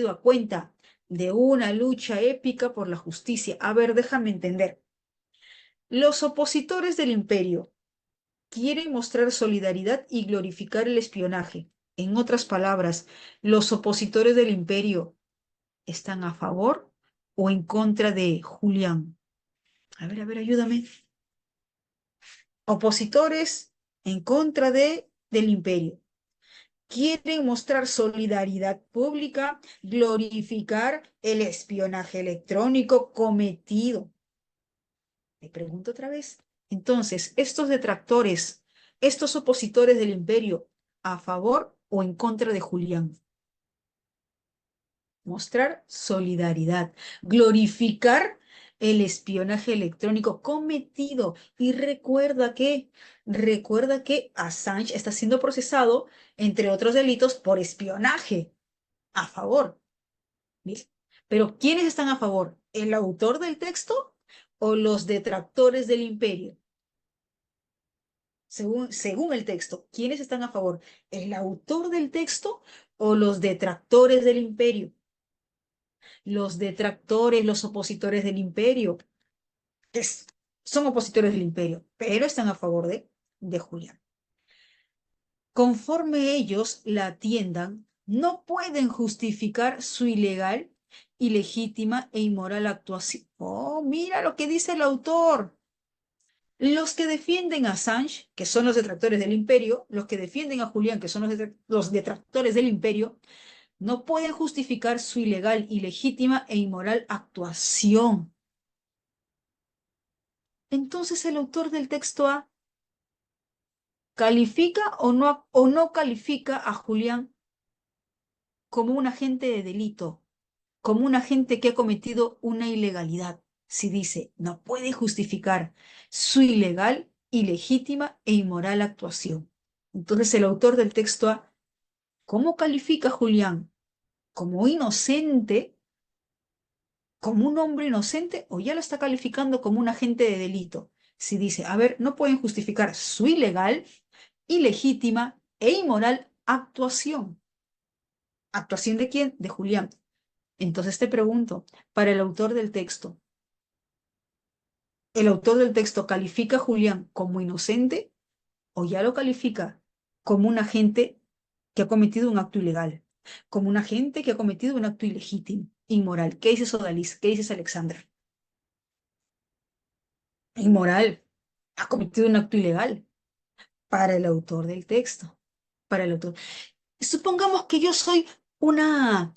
a cuenta de una lucha épica por la justicia. A ver, déjame entender. Los opositores del imperio quieren mostrar solidaridad y glorificar el espionaje. En otras palabras, los opositores del imperio están a favor o en contra de Julián. A ver, ayúdame. Opositores en contra del imperio. quieren mostrar solidaridad pública, glorificar el espionaje electrónico cometido. Me pregunto otra vez. Entonces, estos detractores, estos opositores del imperio, ¿a favor o en contra de Julián? Mostrar solidaridad, glorificar el espionaje electrónico cometido. Y recuerda que Assange está siendo procesado, entre otros delitos, por espionaje. A favor. ¿Bien? Pero ¿quiénes están a favor? ¿El autor del texto o los detractores del imperio? Según el texto, ¿quiénes están a favor? ¿El autor del texto o los detractores del imperio? Los detractores, los opositores del imperio, es- son opositores del imperio, pero están a favor de Julián. Conforme ellos la atiendan, no pueden justificar su ilegal, ilegítima e inmoral actuación. Oh, mira lo que dice el autor. Los que defienden a Assange, que son los detractores del imperio, los que defienden a Julián, que son los detractores del imperio, no pueden justificar su ilegal, ilegítima e inmoral actuación. Entonces el autor del texto A califica o no califica a Julián como un agente de delito, como un agente que ha cometido una ilegalidad. Si dice, no puede justificar su ilegal, ilegítima e inmoral actuación. Entonces el autor del texto A, ¿cómo califica a Julián? ¿Como inocente? ¿Como un hombre inocente? ¿O ya lo está calificando como un agente de delito? Si dice, a ver, no pueden justificar su ilegal, ilegítima e inmoral actuación. ¿Actuación de quién? De Julián. Entonces te pregunto, para el autor del texto, ¿el autor del texto califica a Julián como inocente o ya lo califica como un agente que ha cometido un acto ilegal, como un agente que ha cometido un acto ilegítimo, inmoral? ¿Qué dices, Odalis? ¿Qué dices, Alexandra? Inmoral. Ha cometido un acto ilegal para el autor del texto, para el autor. Supongamos que yo soy una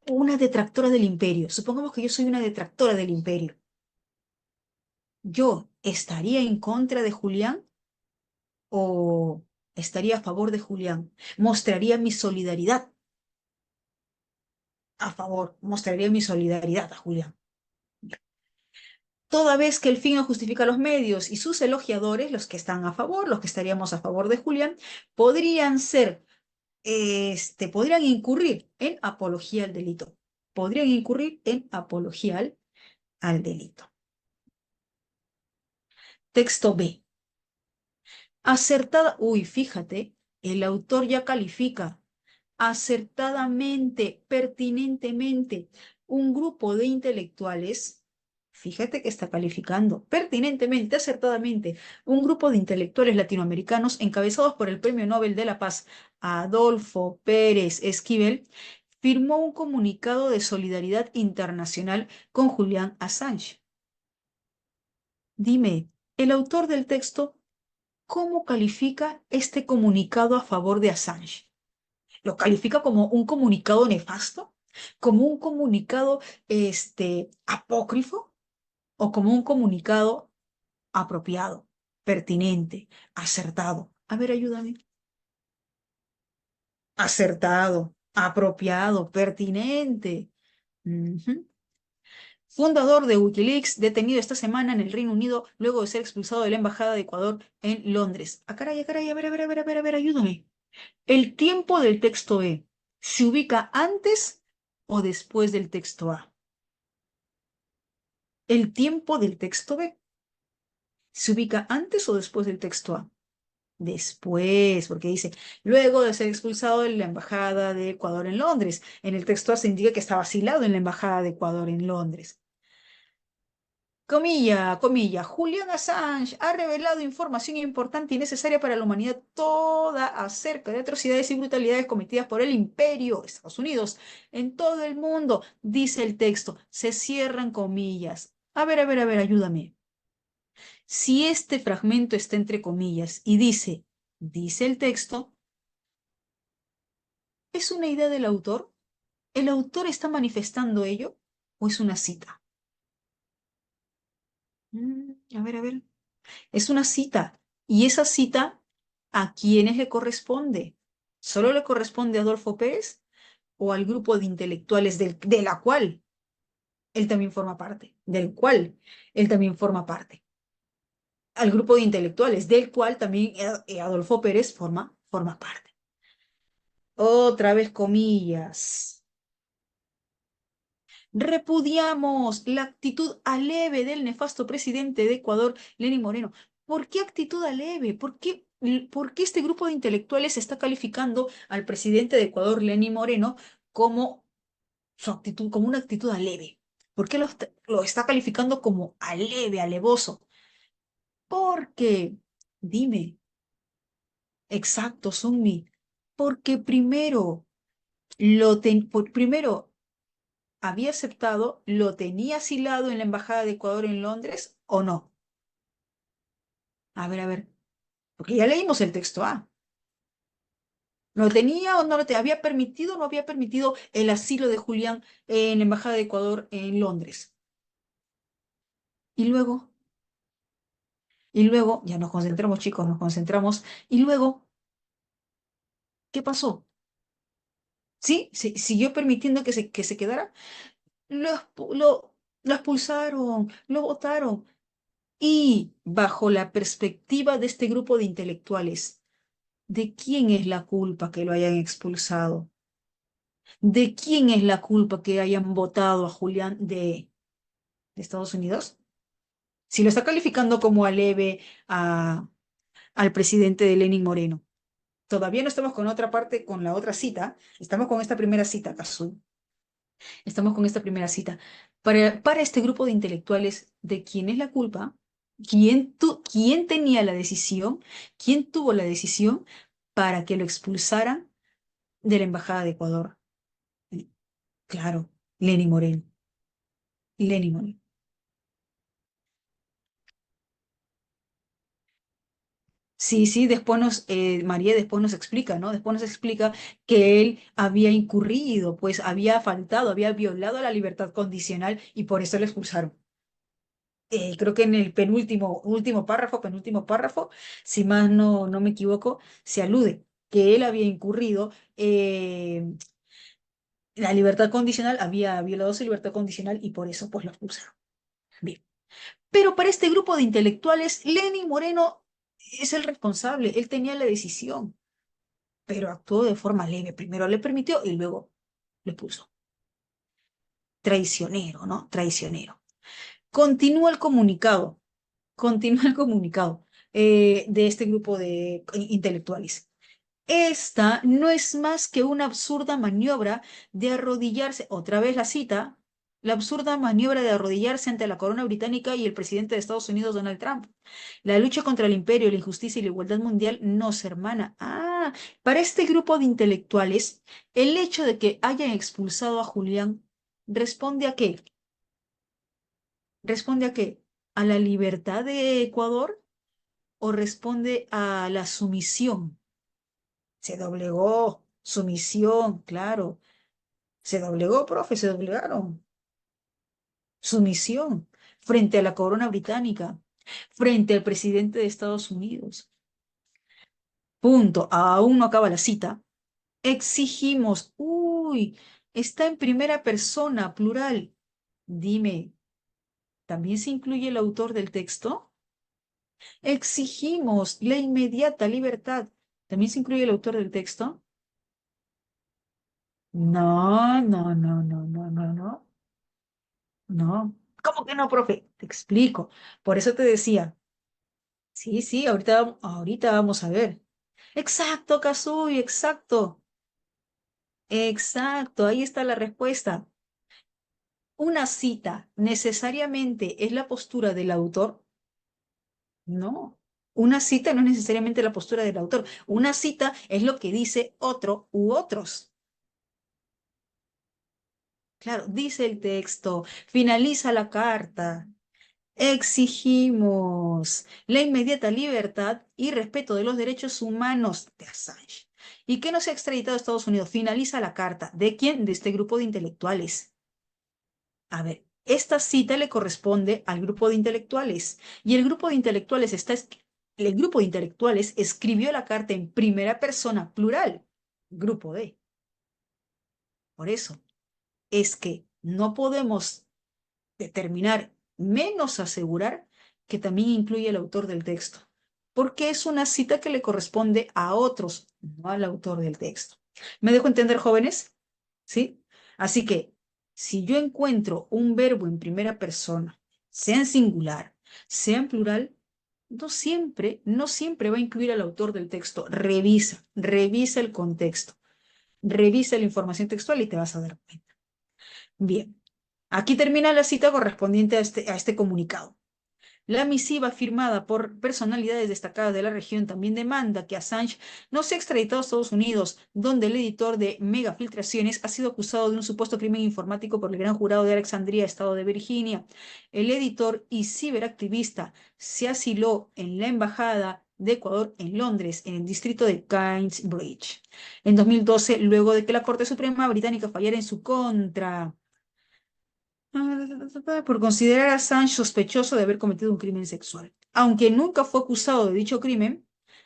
una detractora del imperio. Supongamos que yo soy una detractora del imperio. ¿Yo estaría en contra de Julián o estaría a favor de Julián? Mostraría mi solidaridad a favor, mostraría mi solidaridad a Julián. Toda vez que el fin no justifica los medios y sus elogiadores, los que están a favor, los que estaríamos a favor de Julián, podrían ser, podrían incurrir en apología al delito. Podrían incurrir en apología al delito. Texto B. Acertada, fíjate, el autor ya califica acertadamente, pertinentemente, un grupo de intelectuales, fíjate que está calificando pertinentemente, acertadamente, un grupo de intelectuales latinoamericanos encabezados por el Premio Nobel de la Paz, Adolfo Pérez Esquivel, firmó un comunicado de solidaridad internacional con Julian Assange. Dime, el autor del texto, ¿cómo califica este comunicado a favor de Assange? ¿Lo califica como un comunicado nefasto? ¿Como un comunicado apócrifo? ¿O como un comunicado apropiado, pertinente, acertado? A ver, ayúdame. Acertado, apropiado, pertinente. Ujú. Fundador de Wikileaks, detenido esta semana en el Reino Unido luego de ser expulsado de la Embajada de Ecuador en Londres. A caray, a ver, ayúdame. El tiempo del texto E se ubica antes o después del texto A. El tiempo del texto B se ubica antes o después del texto A. Después, porque dice, luego de ser expulsado de la Embajada de Ecuador en Londres. En el texto A se indica que está vacilado en la Embajada de Ecuador en Londres. Comilla, comilla, Julian Assange ha revelado información importante y necesaria para la humanidad toda acerca de atrocidades y brutalidades cometidas por el imperio, Estados Unidos, en todo el mundo, dice el texto. Se cierran comillas. A ver, ayúdame. Si este fragmento está entre comillas y dice el texto, ¿Es una idea del autor? ¿El autor está manifestando ello? ¿O es una cita? A ver, a ver. Es una cita. ¿Y esa cita a quiénes le corresponde? ¿Solo le corresponde a Adolfo Pérez o al grupo de intelectuales de la cual él también forma parte? Del cual él también forma parte. Al grupo de intelectuales del cual también Adolfo Pérez forma parte. Otra vez comillas. Repudiamos la actitud aleve del nefasto presidente de Ecuador, Lenín Moreno. ¿Por qué actitud aleve? ¿Por qué este grupo de intelectuales está calificando al presidente de Ecuador, Lenín Moreno, como su actitud, como una actitud aleve? ¿Por qué lo está calificando como aleve, alevoso? Porque, dime, exacto, Sunmi, porque primero había aceptado, lo tenía asilado en la Embajada de Ecuador en Londres o no. A ver, porque ya leímos el texto A. ¿Lo tenía o no lo tenía? ¿Había permitido o no había permitido el asilo de Julián en la Embajada de Ecuador en Londres? Y luego, ya nos concentramos, chicos, nos concentramos. Y luego, ¿qué pasó? ¿Sí? ¿Siguió permitiendo que se quedara? Lo, expu- lo, lo expulsaron, lo votaron. Y bajo la perspectiva de este grupo de intelectuales, ¿de quién es la culpa que lo hayan expulsado? ¿De quién es la culpa que hayan votado a Julián de Estados Unidos? Si lo está calificando como aleve a, al presidente de Lenin Moreno. Todavía no estamos con otra parte, con la otra cita. Estamos con esta primera cita, Kazu. Estamos con esta primera cita. Para este grupo de intelectuales, ¿de quién es la culpa? ¿Quién tenía la decisión? ¿Quién tuvo la decisión para que lo expulsaran de la Embajada de Ecuador? Claro, Lenin Moreno. Lenin Moreno. Sí, sí, María después nos explica, ¿no? Después nos explica que él había incurrido, pues había faltado, había violado la libertad condicional y por eso lo expulsaron. Creo que en el penúltimo párrafo, si más no me equivoco, se alude que él había incurrido la libertad condicional, había violado su libertad condicional y por eso pues lo expulsaron. Bien. Pero para este grupo de intelectuales, Lenin Moreno es el responsable, él tenía la decisión, pero actuó de forma leve. Primero le permitió y luego le puso. Traicionero, ¿no? Traicionero. Continúa el comunicado, continúa el comunicado de este grupo de intelectuales. Esta no es más que una absurda maniobra de arrodillarse, otra vez la cita, la absurda maniobra de arrodillarse ante la corona británica y el presidente de Estados Unidos, Donald Trump. La lucha contra el imperio, la injusticia y la igualdad mundial no se hermana. Para este grupo de intelectuales, el hecho de que hayan expulsado a Julián responde a qué? ¿Responde a qué? ¿A la libertad de Ecuador o responde a la sumisión? Se doblegó, sumisión, claro. Se doblegó, profe, se doblegaron. Sumisión frente a la corona británica, frente al presidente de Estados Unidos. Punto. Aún no acaba la cita. Exigimos, está en primera persona, plural. Dime, ¿también se incluye el autor del texto? Exigimos la inmediata libertad. ¿También se incluye el autor del texto? No, no, no, no, no, no, no. No. ¿Cómo que no, profe? Te explico. Por eso te decía, sí, sí, ahorita vamos a ver. Exacto, Kazuy, exacto. Exacto, ahí está la respuesta. ¿Una cita necesariamente es la postura del autor? No. Una cita no es necesariamente la postura del autor. Una cita es lo que dice otro u otros. Claro, dice el texto, finaliza la carta. Exigimos la inmediata libertad y respeto de los derechos humanos de Assange. y que no se ha extraditado a Estados Unidos. Finaliza la carta. ¿De quién? De este grupo de intelectuales. A ver, esta cita le corresponde al grupo de intelectuales y el grupo de intelectuales el grupo de intelectuales escribió la carta en primera persona plural, grupo de. Por eso es que no podemos determinar menos asegurar que también incluye el autor del texto, porque es una cita que le corresponde a otros, no al autor del texto. ¿Me dejo entender, jóvenes? ¿Sí? Así que si yo encuentro un verbo en primera persona, sea en singular, sea en plural, no siempre va a incluir al autor del texto. Revisa el contexto, revisa la información textual y te vas a dar cuenta. Bien, aquí termina la cita correspondiente a este comunicado. La misiva firmada por personalidades destacadas de la región también demanda que Assange no sea extraditado a Estados Unidos, donde el editor de Megafiltraciones ha sido acusado de un supuesto crimen informático por el Gran Jurado de Alexandria, estado de Virginia. El editor y ciberactivista se asiló en la Embajada de Ecuador en Londres, en el distrito de Cambridge, en 2012, luego de que la Corte Suprema británica fallara en su contra por considerar a Assange sospechoso de haber cometido un crimen sexual. Aunque nunca fue acusado de dicho crimen,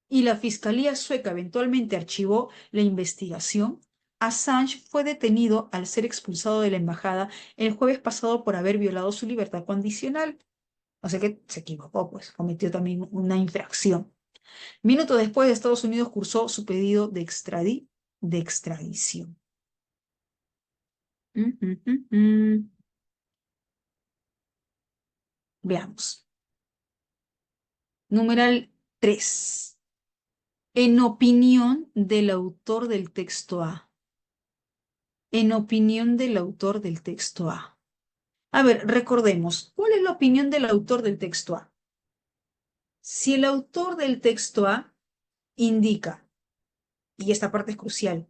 y la Fiscalía sueca eventualmente archivó la investigación, Assange fue detenido al ser expulsado de la embajada el jueves pasado por haber violado su libertad condicional. O sea que se equivocó, pues cometió también una infracción. Minutos después, Estados Unidos cursó su pedido de extradición. Mm, mm, mm, mm. Veamos. Numeral 3. En opinión del autor del texto A. En opinión del autor del texto A. A ver, recordemos, ¿cuál es la opinión del autor del texto A? Si el autor del texto A indica, y esta parte es crucial,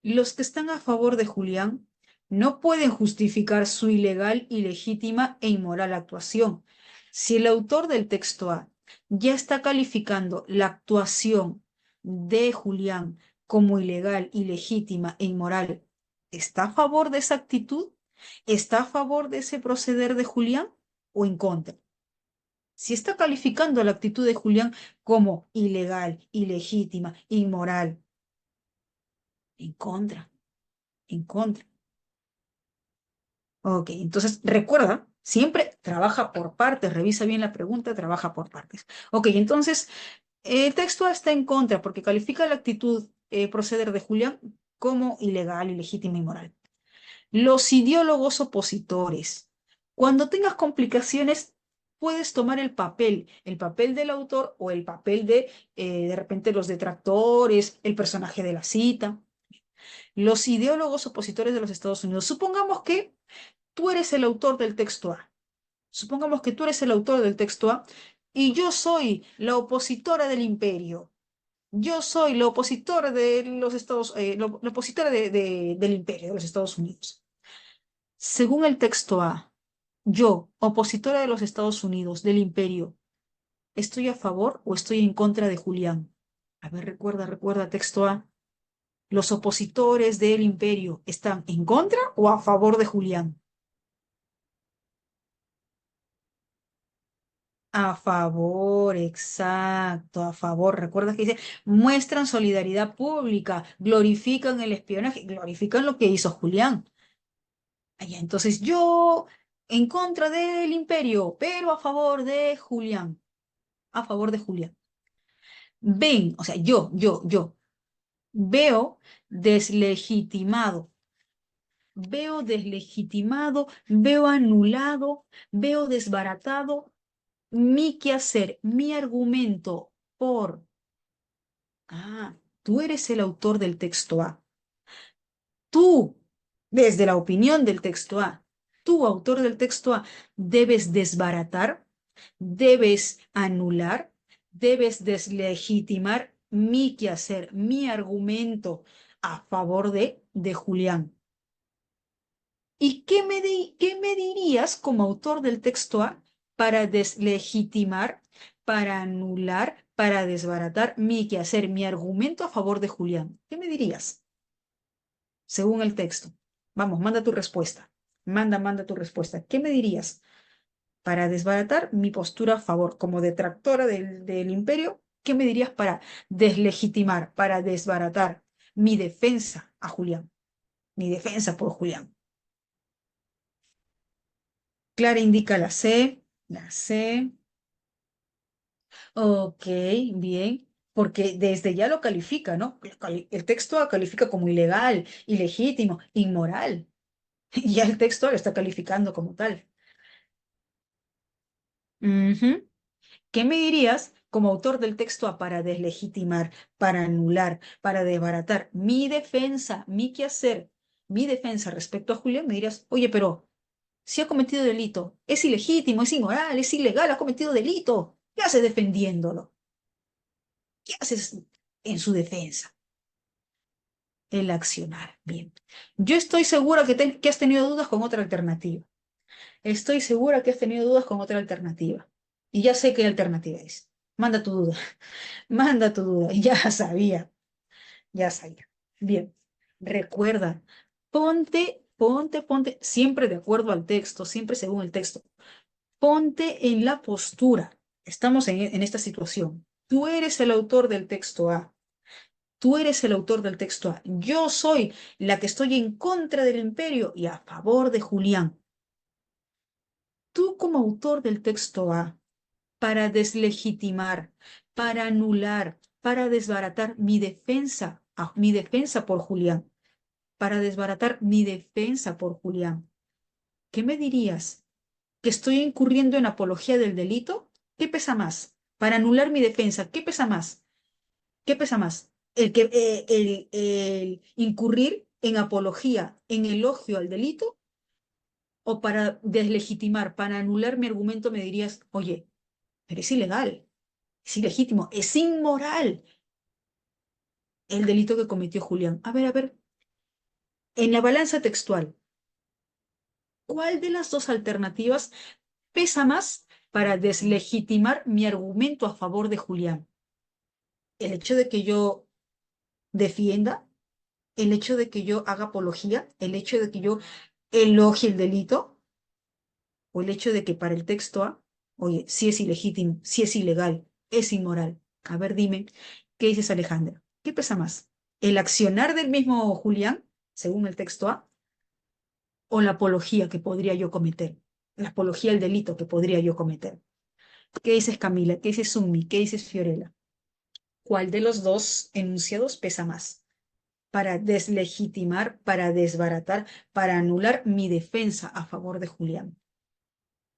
los que están a favor de Julián no pueden justificar su ilegal, ilegítima e inmoral actuación. Si el autor del texto A ya está calificando la actuación de Julián como ilegal, ilegítima e inmoral, ¿está a favor de esa actitud? ¿Está a favor de ese proceder de Julián o en contra? Si está calificando la actitud de Julián como ilegal, ilegítima, inmoral, en contra, en contra. Ok, entonces recuerda, siempre trabaja por partes, revisa bien la pregunta, trabaja por partes. Ok, entonces el texto está en contra porque califica la actitud proceder de Julián como ilegal, ilegítima y moral. Los ideólogos opositores. Cuando tengas complicaciones, puedes tomar el papel del autor o el papel de repente, los detractores, el personaje de la cita. Los ideólogos opositores de los Estados Unidos. Supongamos que tú eres el autor del texto A. Supongamos que tú eres el autor del texto A y yo soy la opositora del imperio. Yo soy la opositora de los la opositora del imperio de los Estados Unidos. Según el texto A, yo, opositora de los Estados Unidos, del imperio, ¿estoy a favor o estoy en contra de Julián? A ver, recuerda texto A. ¿Los opositores del imperio están en contra o a favor de Julián? A favor, exacto, a favor. Recuerda que dice, muestran solidaridad pública, glorifican el espionaje, glorifican lo que hizo Julián. Allá, entonces yo en contra del imperio, pero a favor de Julián, a favor de Julián. Ven, o sea, yo veo deslegitimado, veo anulado, veo desbaratado mi quehacer, mi argumento por, tú eres el autor del texto A. Tú, desde la opinión del texto A, tú, autor del texto A, debes desbaratar, debes anular, debes deslegitimar mi quehacer, mi argumento a favor de Julián. ¿Y qué me dirías como autor del texto A para deslegitimar, para anular, para desbaratar mi quehacer, mi argumento a favor de Julián. ¿Qué me dirías? Según el texto. Vamos, manda tu respuesta. Manda tu respuesta. ¿Qué me dirías? Para desbaratar mi postura a favor, como detractora del imperio, ¿qué me dirías para deslegitimar, para desbaratar mi defensa a Julián? Mi defensa por Julián. Clara indica la C, la C. Ok, bien, porque desde ya lo califica, ¿no? El texto lo califica como ilegal, ilegítimo, inmoral. Y ya el texto lo está calificando como tal. Ujú. ¿Qué me dirías como autor del texto A para deslegitimar, para anular, para desbaratar mi defensa, mi quehacer, mi defensa respecto a Julián? Me dirías, oye, pero si ha cometido delito, es ilegítimo, es inmoral, es ilegal, ha cometido delito. ¿Qué haces defendiéndolo? ¿Qué haces en su defensa? El accionar. Bien. Yo estoy segura que has tenido dudas con otra alternativa. Estoy segura que has tenido dudas con otra alternativa. Y ya sé qué alternativa es. Manda tu duda. Manda tu duda. Ya sabía. Ya sabía. Bien. Recuerda, ponte, siempre de acuerdo al texto, siempre según el texto. Ponte en la postura. Estamos en esta situación. Tú eres el autor del texto A. Tú eres el autor del texto A. Yo soy la que estoy en contra del imperio y a favor de Julián. Tú como autor del texto A, para deslegitimar, para anular, para desbaratar mi defensa por Julián, para desbaratar mi defensa por Julián. ¿Qué me dirías? ¿Que estoy incurriendo en apología del delito? ¿Qué pesa más? Para anular mi defensa, ¿qué pesa más? ¿Qué pesa más? El incurrir en apología, en elogio al delito, o para deslegitimar, para anular mi argumento, me dirías, oye, pero es ilegal, es ilegítimo, es inmoral el delito que cometió Julián. A ver, en la balanza textual, ¿cuál de las dos alternativas pesa más para deslegitimar mi argumento a favor de Julián? ¿El hecho de que yo defienda? ¿El hecho de que yo haga apología? ¿El hecho de que yo elogie el delito? ¿O el hecho de que para el texto A, oye, si es ilegítimo, si es ilegal, es inmoral? A ver, dime, ¿qué dices, Alejandra? ¿Qué pesa más? ¿El accionar del mismo Julián, según el texto A, o la apología que podría yo cometer? La apología al delito que podría yo cometer. ¿Qué dices, Camila? ¿Qué dices, Summi? ¿Qué dices, Fiorella? ¿Cuál de los dos enunciados pesa más para deslegitimar, para desbaratar, para anular mi defensa a favor de Julián?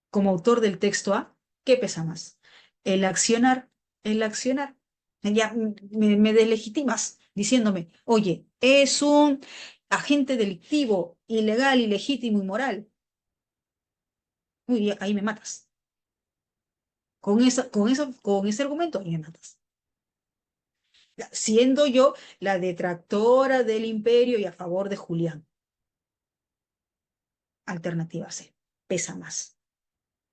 Como autor del texto A, ¿qué pesa más? El accionar, el accionar. Ya me deslegitimas diciéndome, oye, es un agente delictivo, ilegal, ilegítimo, inmoral. Uy, ahí me matas. Con ese argumento, ahí me matas. Siendo yo la detractora del imperio y a favor de Julián. Alternativa C, pesa más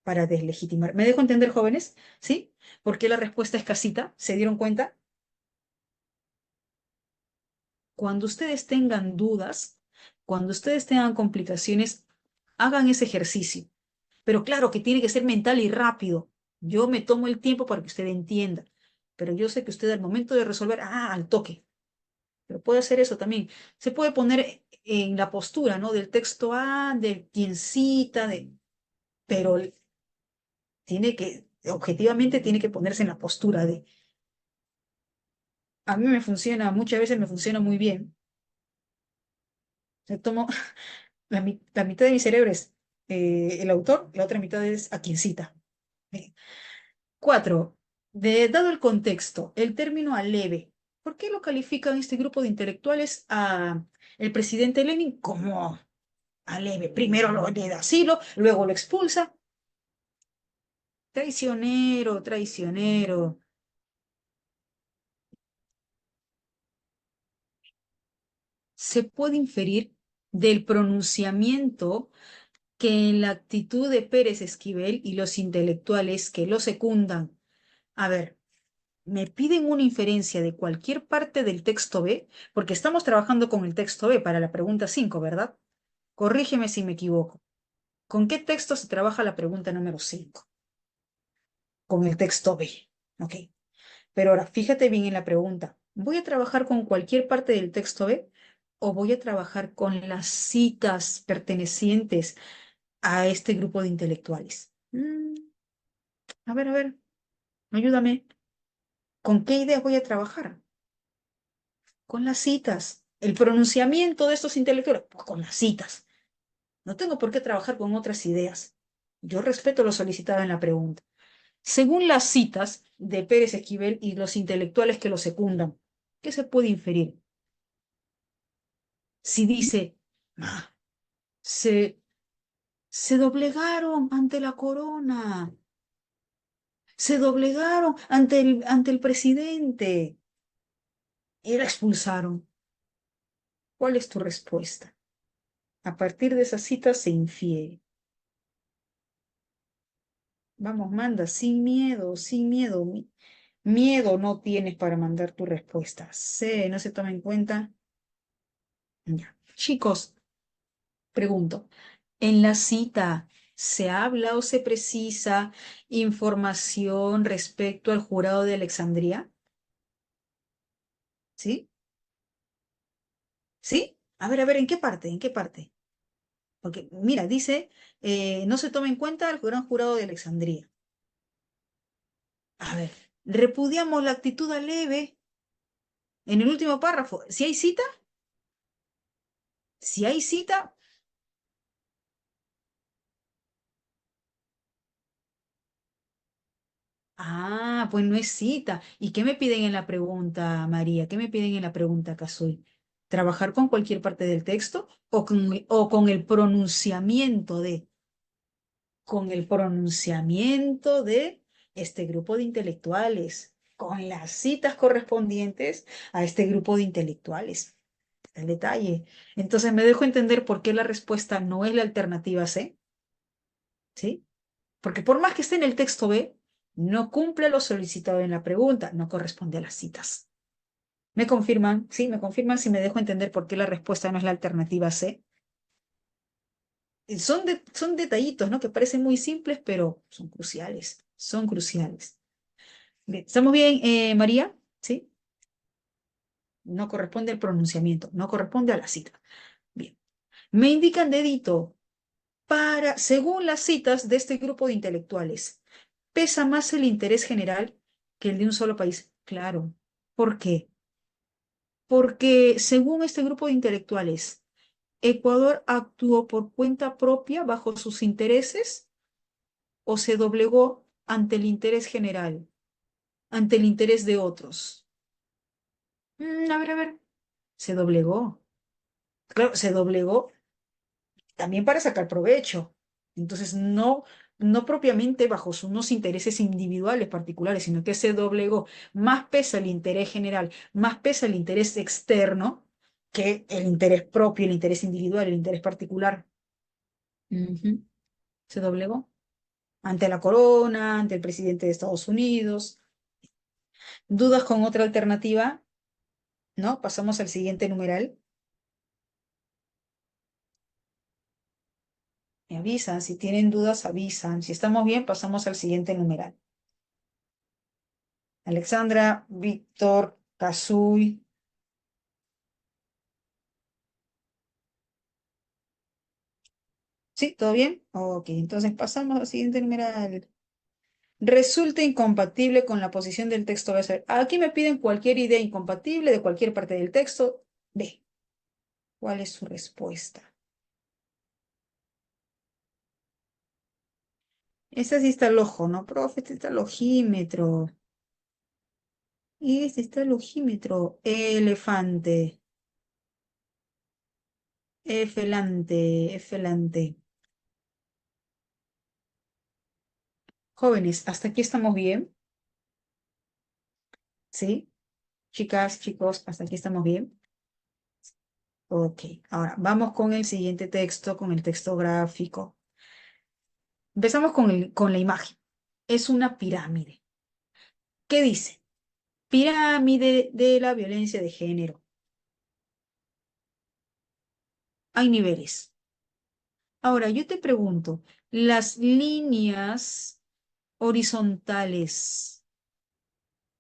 para deslegitimar. ¿Me dejo entender, jóvenes? ¿Sí? ¿Por qué la respuesta es casita? ¿Se dieron cuenta? Cuando ustedes tengan dudas, cuando ustedes tengan complicaciones, hagan ese ejercicio. Pero claro que tiene que ser mental y rápido. Yo me tomo el tiempo para que usted entienda. Pero yo sé que usted al momento de resolver, al toque. Pero puede hacer eso también. Se puede poner en la postura, ¿no? Del texto A, de quien cita, pero objetivamente tiene que ponerse en la postura de, a mí me funciona, muchas veces me funciona muy bien. Me tomo la mitad de mi cerebro es el autor, la otra mitad es a quien cita. Bien. Cuatro, dado el contexto, el término aleve, ¿por qué lo califican este grupo de intelectuales a el presidente Lenin como aleve? Primero le da asilo, luego lo expulsa. Traicionero, traicionero. Se puede inferir del pronunciamiento que en la actitud de Pérez Esquivel y los intelectuales que lo secundan A ver, me piden una inferencia de cualquier parte del texto B, porque estamos trabajando con el texto B para la pregunta 5, ¿verdad? Corrígeme si me equivoco. ¿Con qué texto se trabaja la pregunta número 5? Con el texto B, ¿ok? Pero ahora, fíjate bien en la pregunta. ¿Voy a trabajar con cualquier parte del texto B o voy a trabajar con las citas pertenecientes a este grupo de intelectuales? A ver, ayúdame. ¿Con qué ideas voy a trabajar? Con las citas. El pronunciamiento de estos intelectuales, pues con las citas. No tengo por qué trabajar con otras ideas. Yo respeto lo solicitado en la pregunta. Según las citas de Pérez Esquivel y los intelectuales que lo secundan, ¿qué se puede inferir? Si dice, "Ah, se, se doblegaron ante la corona, se doblegaron ante el presidente y la expulsaron". ¿Cuál es tu respuesta? A partir de esa cita se infiere. Vamos, manda, sin miedo, sin miedo. Miedo no tienes para mandar tu respuesta. C, no se toma en cuenta. Ya. Chicos, pregunto, ¿en la cita se habla o se precisa información respecto al jurado de Alejandría? ¿Sí? ¿Sí? A ver, ¿en qué parte? ¿En qué parte? Porque, mira, dice, no se toma en cuenta el gran jurado de Alejandría. A ver, repudiamos la actitud aleve en el último párrafo. Si hay cita, si hay cita, pues no es cita. ¿Y qué me piden en la pregunta, María? ¿Qué me piden en la pregunta, Casoy? ¿Trabajar con cualquier parte del texto o con el pronunciamiento de, con el pronunciamiento de este grupo de intelectuales, con las citas correspondientes a este grupo de intelectuales? El detalle. Entonces me dejo entender por qué la respuesta no es la alternativa C, ¿sí? Porque por más que esté en el texto B, no cumple lo solicitado en la pregunta, no corresponde a las citas. ¿Me confirman? Sí, me confirman si me dejo entender por qué la respuesta no es la alternativa C. Son detallitos, ¿no? Que parecen muy simples, pero son cruciales. Son cruciales. Bien, ¿estamos bien, María? ¿Sí? No corresponde al pronunciamiento, no corresponde a la cita. Bien. Me indican dedito según las citas de este grupo de intelectuales, pesa más el interés general que el de un solo país. Claro. ¿Por qué? Porque según este grupo de intelectuales, ¿Ecuador actuó por cuenta propia bajo sus intereses o se doblegó ante el interés general, ante el interés de otros? A ver. Se doblegó. Claro, se doblegó también para sacar provecho. Entonces, no propiamente bajo unos intereses individuales particulares, sino que se doblegó. Más pesa el interés general, más pesa el interés externo que el interés propio, el interés individual, el interés particular. Ujú. Se doblegó ante la corona, ante el presidente de Estados Unidos. ¿Dudas con otra alternativa? ¿No? Pasamos al siguiente numeral. Me avisan, si tienen dudas, avisan. Si estamos bien, pasamos al siguiente numeral. Alexandra, Víctor, Kazuy. ¿Sí? ¿Todo bien? Ok, entonces pasamos al siguiente numeral. Resulta incompatible con la posición del texto B. Aquí me piden cualquier idea incompatible de cualquier parte del texto. B. ¿Cuál es su respuesta? Ese sí está el ojo, ¿no, profe? Este está el ojímetro. Y este está el ojímetro. Elefante. Efelante. Efelante. Jóvenes, ¿hasta aquí estamos bien? ¿Sí? Chicas, chicos, ¿hasta aquí estamos bien? Ok, ahora vamos con el siguiente texto, con el texto gráfico. Empezamos con la imagen. Es una pirámide. ¿Qué dice? Pirámide de la violencia de género. Hay niveles. Ahora, yo te pregunto, las líneas horizontales,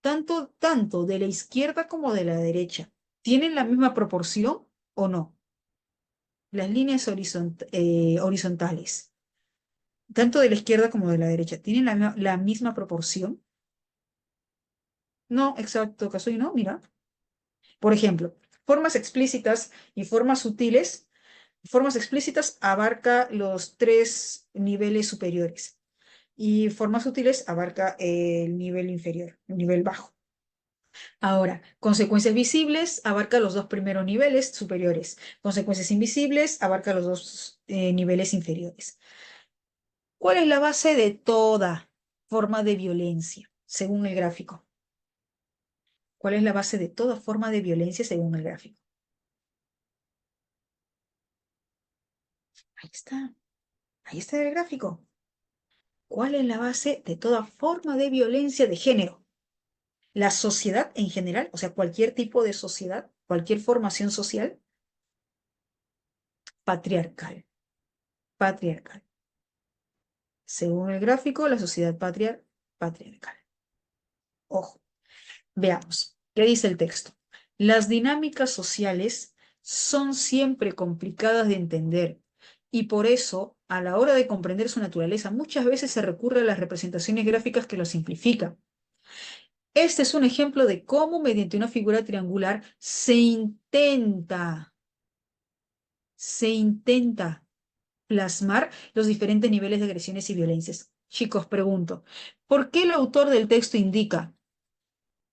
tanto de la izquierda como de la derecha, ¿tienen la misma proporción o no? Las líneas horizontales, tanto de la izquierda como de la derecha, ¿tienen la misma proporción? No, exacto, caso y no, mira. Por ejemplo, formas explícitas y formas sutiles. Formas explícitas abarca los tres niveles superiores y formas sutiles abarca el nivel inferior, el nivel bajo. Ahora, consecuencias visibles abarca los dos primeros niveles superiores. Consecuencias invisibles abarca los dos niveles inferiores. ¿Cuál es la base de toda forma de violencia, según el gráfico? ¿Cuál es la base de toda forma de violencia, según el gráfico? Ahí está el gráfico. ¿Cuál es la base de toda forma de violencia de género? La sociedad en general, o sea, cualquier tipo de sociedad, cualquier formación social, patriarcal, patriarcal. Según el gráfico, la sociedad patriarcal. Ojo, veamos, ¿qué dice el texto? Las dinámicas sociales son siempre complicadas de entender y por eso, a la hora de comprender su naturaleza, muchas veces se recurre a las representaciones gráficas que lo simplifican. Este es un ejemplo de cómo mediante una figura triangular se intenta plasmar los diferentes niveles de agresiones y violencias. Chicos, pregunto, ¿por qué el autor del texto indica,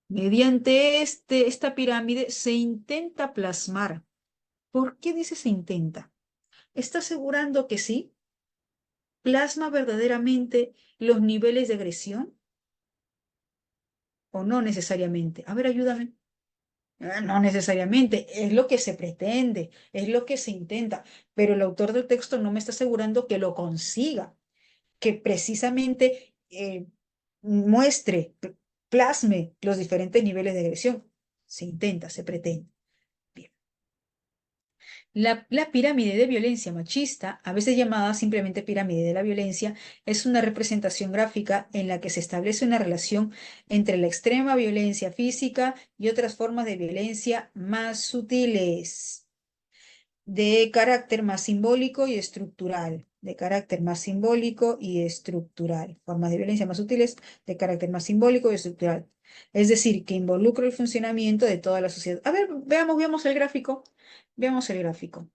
mediante esta pirámide se intenta plasmar? ¿Por qué dice se intenta? ¿Está asegurando que sí? ¿Plasma verdaderamente los niveles de agresión o no necesariamente? A ver, ayúdame. No necesariamente, es lo que se pretende, es lo que se intenta, pero el autor del texto no me está asegurando que lo consiga, que precisamente muestre, plasme los diferentes niveles de agresión. Se intenta, se pretende. Bien. La pirámide de violencia machista, a veces llamada simplemente pirámide de la violencia, es una representación gráfica en la que se establece una relación entre la extrema violencia física y otras formas de violencia más sutiles, de carácter más simbólico y estructural, de carácter más simbólico y estructural, formas de violencia más sutiles de carácter más simbólico y estructural. Es decir, que involucra el funcionamiento de toda la sociedad. A ver, veamos el gráfico. Veamos el gráfico.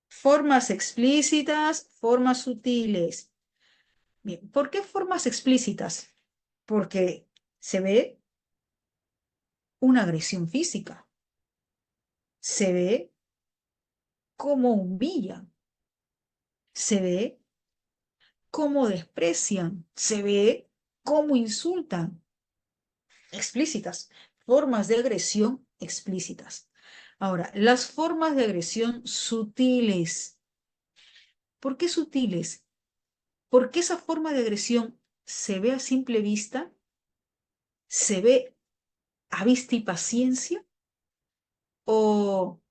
Formas explícitas, formas sutiles. Bien, ¿por qué formas explícitas? Porque se ve una agresión física, se ve cómo humillan, se ve cómo desprecian, se ve cómo insultan. Explícitas, formas de agresión explícitas. Ahora, las formas de agresión sutiles. ¿Por qué sutiles? Porque esa forma de agresión se ve a simple vista, se ve a vista y paciencia, o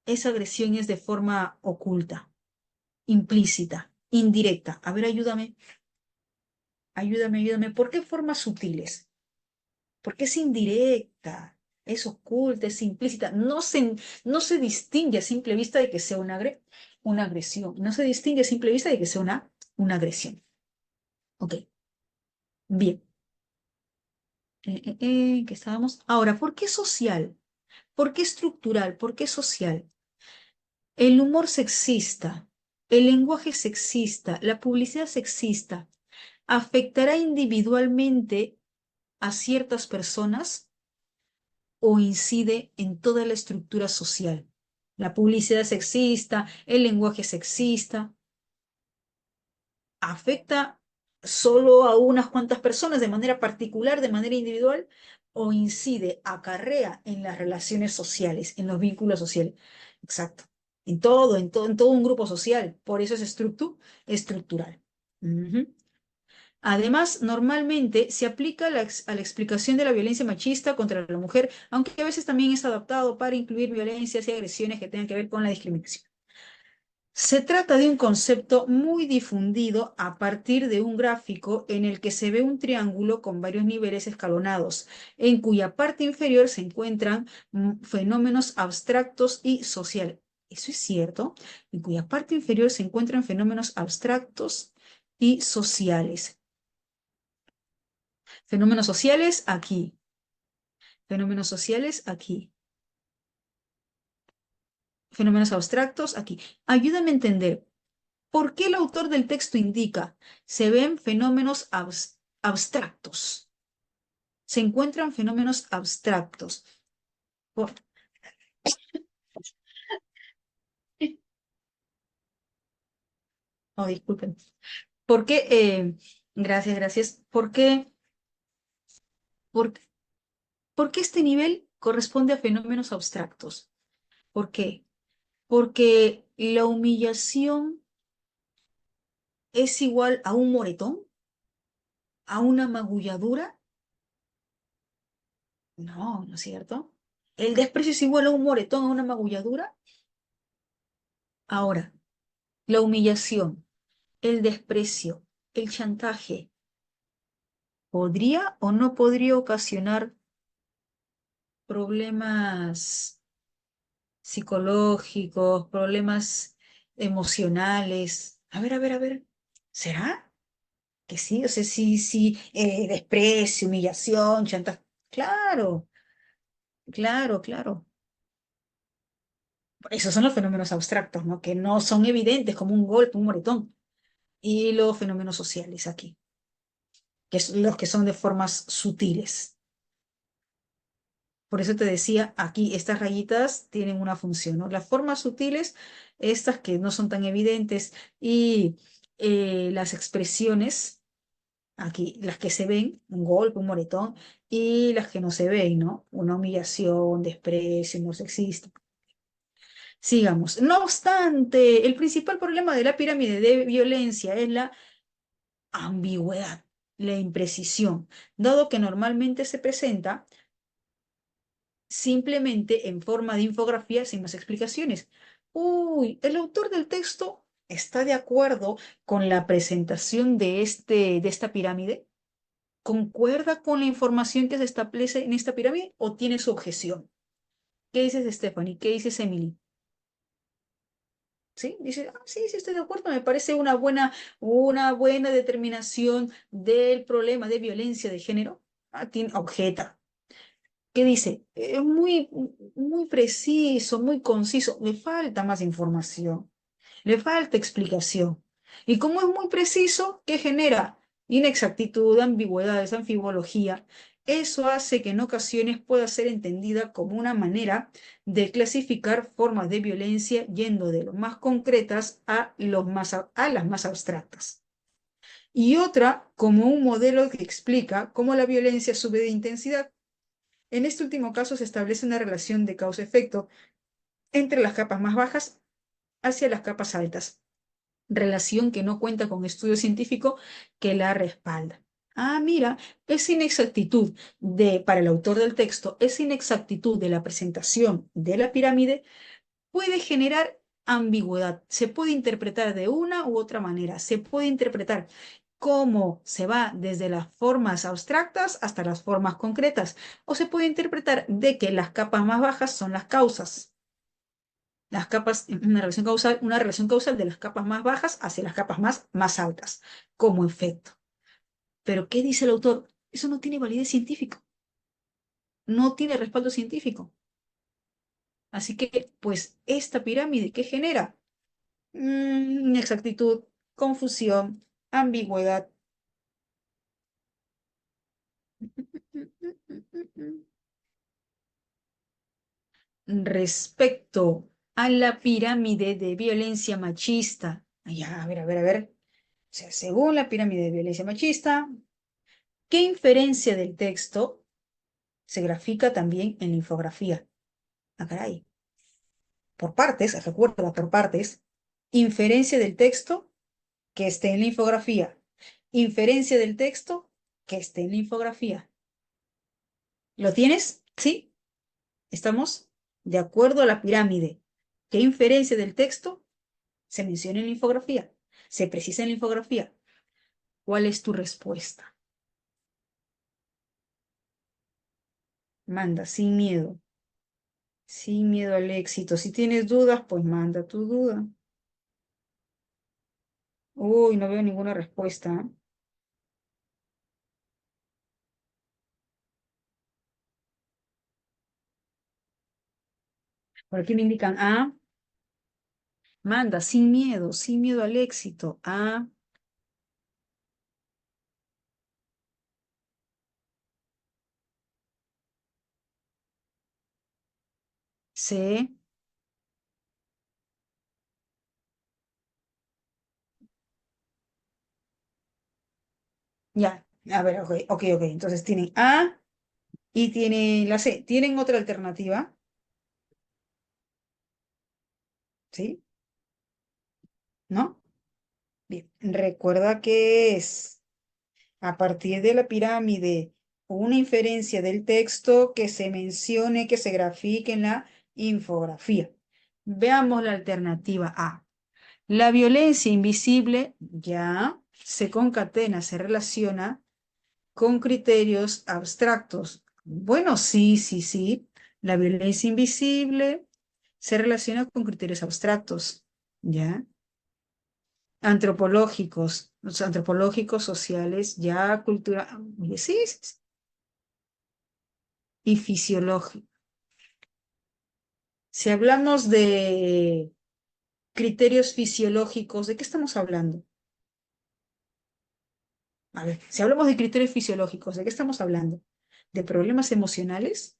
esa agresión es de forma oculta, implícita, indirecta. A ver, ayúdame. ¿Por qué formas sutiles? Porque es indirecta, es oculta, es implícita. No se distingue a simple vista de que sea una agresión. No se distingue a simple vista de que sea una agresión. Ok, bien. ¿Qué estábamos? Ahora, ¿por qué social? ¿Por qué estructural? ¿Por qué social? El humor sexista, el lenguaje sexista, la publicidad sexista, ¿afectará individualmente a ciertas personas o incide en toda la estructura social? La publicidad sexista, el lenguaje sexista, ¿afecta solo a unas cuantas personas de manera particular, de manera individual, o incide, acarrea en las relaciones sociales, en los vínculos sociales? Exacto. En todo un grupo social. Por eso es estructural. Ujú. Además, normalmente se aplica a la explicación de la violencia machista contra la mujer, aunque a veces también es adaptado para incluir violencias y agresiones que tengan que ver con la discriminación. Se trata de un concepto muy difundido a partir de un gráfico en el que se ve un triángulo con varios niveles escalonados, en cuya parte inferior se encuentran fenómenos abstractos y sociales. ¿Eso es cierto? En cuya parte inferior se encuentran fenómenos abstractos y sociales. Fenómenos sociales aquí. Fenómenos sociales aquí. Fenómenos abstractos aquí. Ayúdame a entender. ¿Por qué el autor del texto indica? Se ven fenómenos abstractos. Se encuentran fenómenos abstractos. Por- Oh, disculpen. ¿Por qué? Gracias, gracias. ¿Por, por qué este nivel corresponde a fenómenos abstractos? ¿Por qué? Porque la humillación es igual a un moretón, a una magulladura. No, ¿no es cierto? El desprecio es igual a un moretón, a una magulladura. Ahora, la humillación, el desprecio, el chantaje, ¿podría o no podría ocasionar problemas psicológicos, problemas emocionales? A ver, a ver, a ver. ¿Será que sí? O sea, sí, sí, desprecio, humillación, chantaje. Claro, claro, claro. Esos son los fenómenos abstractos, ¿no? Que no son evidentes como un golpe, un moretón. Y los fenómenos sociales aquí, que son los que son de formas sutiles. Por eso te decía, aquí estas rayitas tienen una función, ¿no? Las formas sutiles, estas que no son tan evidentes, y las expresiones, aquí, las que se ven, un golpe, un moretón, y las que no se ven, ¿no? Una humillación, desprecio, no sexista. Sigamos. No obstante, el principal problema de la pirámide de violencia es la ambigüedad, la imprecisión, dado que normalmente se presenta simplemente en forma de infografía sin más explicaciones. Uy, el autor del texto está de acuerdo con la presentación de esta pirámide. ¿Concuerda con la información que se establece en esta pirámide o tiene su objeción? ¿Qué dices, Stephanie? ¿Qué dices, Emily? ¿Sí? Dice, ah, sí, sí, estoy de acuerdo, me parece una buena determinación del problema de violencia de género. Ah, objeta. ¿Qué dice? Muy, muy preciso, muy conciso. Le falta más información, le falta explicación. Y como es muy preciso, ¿qué genera? Inexactitud, ambigüedades, anfibología. Eso hace que en ocasiones pueda ser entendida como una manera de clasificar formas de violencia yendo de lo más concretas a las más abstractas. Y otra como un modelo que explica cómo la violencia sube de intensidad. En este último caso se establece una relación de causa-efecto entre las capas más bajas hacia las capas altas, relación que no cuenta con estudio científico que la respalda. Ah, mira, esa inexactitud para el autor del texto, esa inexactitud de la presentación de la pirámide puede generar ambigüedad. Se puede interpretar de una u otra manera. Se puede interpretar cómo se va desde las formas abstractas hasta las formas concretas. O se puede interpretar de que las capas más bajas son las causas. Las capas, una relación causal de las capas más bajas hacia las capas más altas, como efecto. Pero, ¿qué dice el autor? Eso no tiene validez científica, no tiene respaldo científico. Así que, pues, esta pirámide, ¿qué genera? Inexactitud, confusión, ambigüedad. Respecto a la pirámide de violencia machista. Ya, a ver, a ver, a ver. O sea, según la pirámide de violencia machista, ¿qué inferencia del texto se grafica también en la infografía? Ah, caray. Por partes, recuerda, por partes. Inferencia del texto que esté en la infografía. inferencia del texto que esté en la infografía. ¿Lo tienes? ¿Sí? ¿Estamos? De acuerdo a la pirámide. ¿Qué inferencia del texto se menciona en la infografía? ¿Se precisa en la infografía? ¿Cuál es tu respuesta? Manda, sin miedo. Sin miedo al éxito. Si tienes dudas, pues manda tu duda. Uy, no veo ninguna respuesta. Por aquí me indican A. Manda, sin miedo al éxito. A, C. Ya, a ver, ok, ok, ok. Entonces tienen A y tienen la C. ¿Tienen otra alternativa? ¿Sí? ¿No? Bien, recuerda que es a partir de la pirámide una inferencia del texto que se mencione, que se grafique en la infografía. Veamos la alternativa A. La violencia invisible ya se concatena, se relaciona con criterios abstractos. Bueno, sí, sí, sí. La violencia invisible se relaciona con criterios abstractos, ¿ya? Antropológicos, los antropológicos, sociales, ya cultura, sí, sí, sí. Y fisiológicos. Si hablamos de criterios fisiológicos, ¿de qué estamos hablando? A ver, si hablamos de criterios fisiológicos, ¿de qué estamos hablando? ¿De problemas emocionales?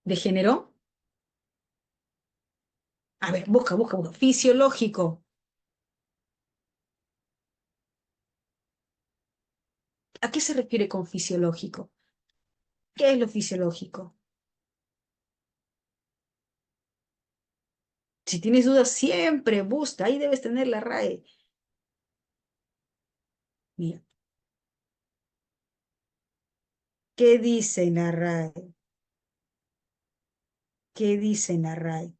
¿De género? A ver, busca, busca, busca. Fisiológico. ¿A qué se refiere con fisiológico? ¿Qué es lo fisiológico? Si tienes dudas, siempre busca. Ahí debes tener la RAE. Mira, ¿qué dice en la RAE? ¿Qué dice en la RAE?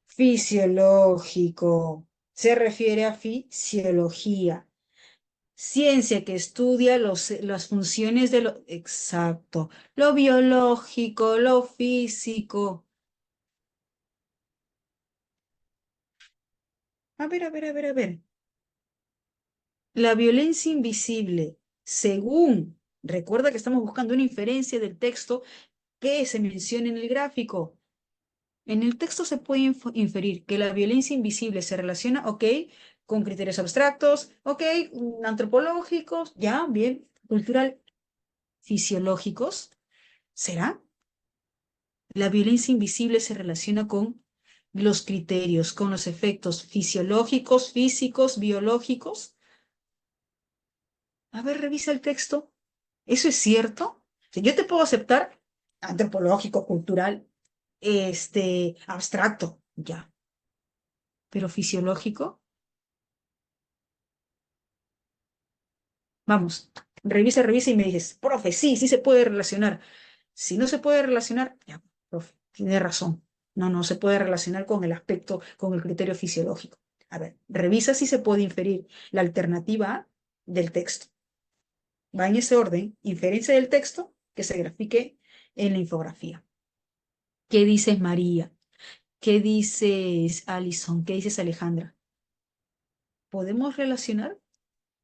Fisiológico. Se refiere a fisiología. Ciencia que estudia las funciones de lo exacto, lo biológico, lo físico. A ver, a ver, a ver, a ver. La violencia invisible, según, recuerda que estamos buscando una inferencia del texto que se menciona en el gráfico. En el texto se puede inferir que la violencia invisible se relaciona, ok, con criterios abstractos, ok, antropológicos, ya, bien, cultural, fisiológicos. ¿Será? La violencia invisible se relaciona con los criterios, con los efectos fisiológicos, físicos, biológicos. A ver, revisa el texto. ¿Eso es cierto? Si yo te puedo aceptar antropológico, cultural, abstracto, ya, pero fisiológico, vamos, revisa, revisa y me dices, profe, sí, sí se puede relacionar. Si no se puede relacionar, ya, profe, tiene razón. No, no se puede relacionar con el aspecto, con el criterio fisiológico. A ver, revisa si se puede inferir la alternativa A del texto. Va en ese orden, inferencia del texto que se grafique en la infografía. ¿Qué dices, María? ¿Qué dices, Alison? ¿Qué dices, Alejandra? ¿Podemos relacionar?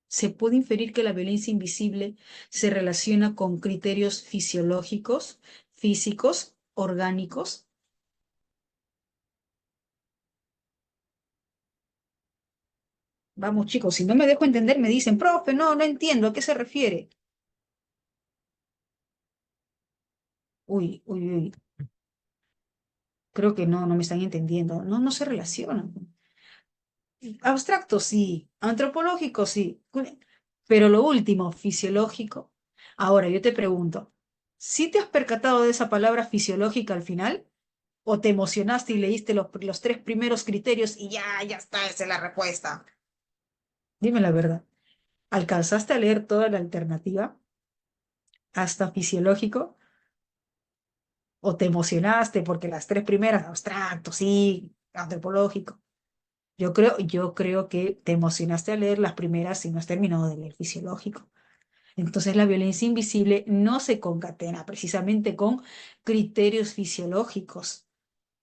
¿Se puede inferir que la violencia invisible se relaciona con criterios fisiológicos, físicos, orgánicos? Vamos, chicos, si no me dejo entender, me dicen, profe, no, no entiendo, ¿a qué se refiere? Uy, uy, uy, creo que no, no me están entendiendo. No, no se relacionan. Abstracto sí, antropológico sí, pero lo último, fisiológico. Ahora, yo te pregunto, ¿sí te has percatado de esa palabra fisiológica al final? ¿O te emocionaste y leíste los tres primeros criterios y ya está, esa es la respuesta? Dime la verdad. ¿Alcanzaste a leer toda la alternativa hasta fisiológico? ¿O te emocionaste porque las tres primeras, abstracto, sí, antropológico? Yo creo que te emocionaste al leer las primeras y no has terminado de leer fisiológico. Entonces la violencia invisible no se concatena precisamente con criterios fisiológicos.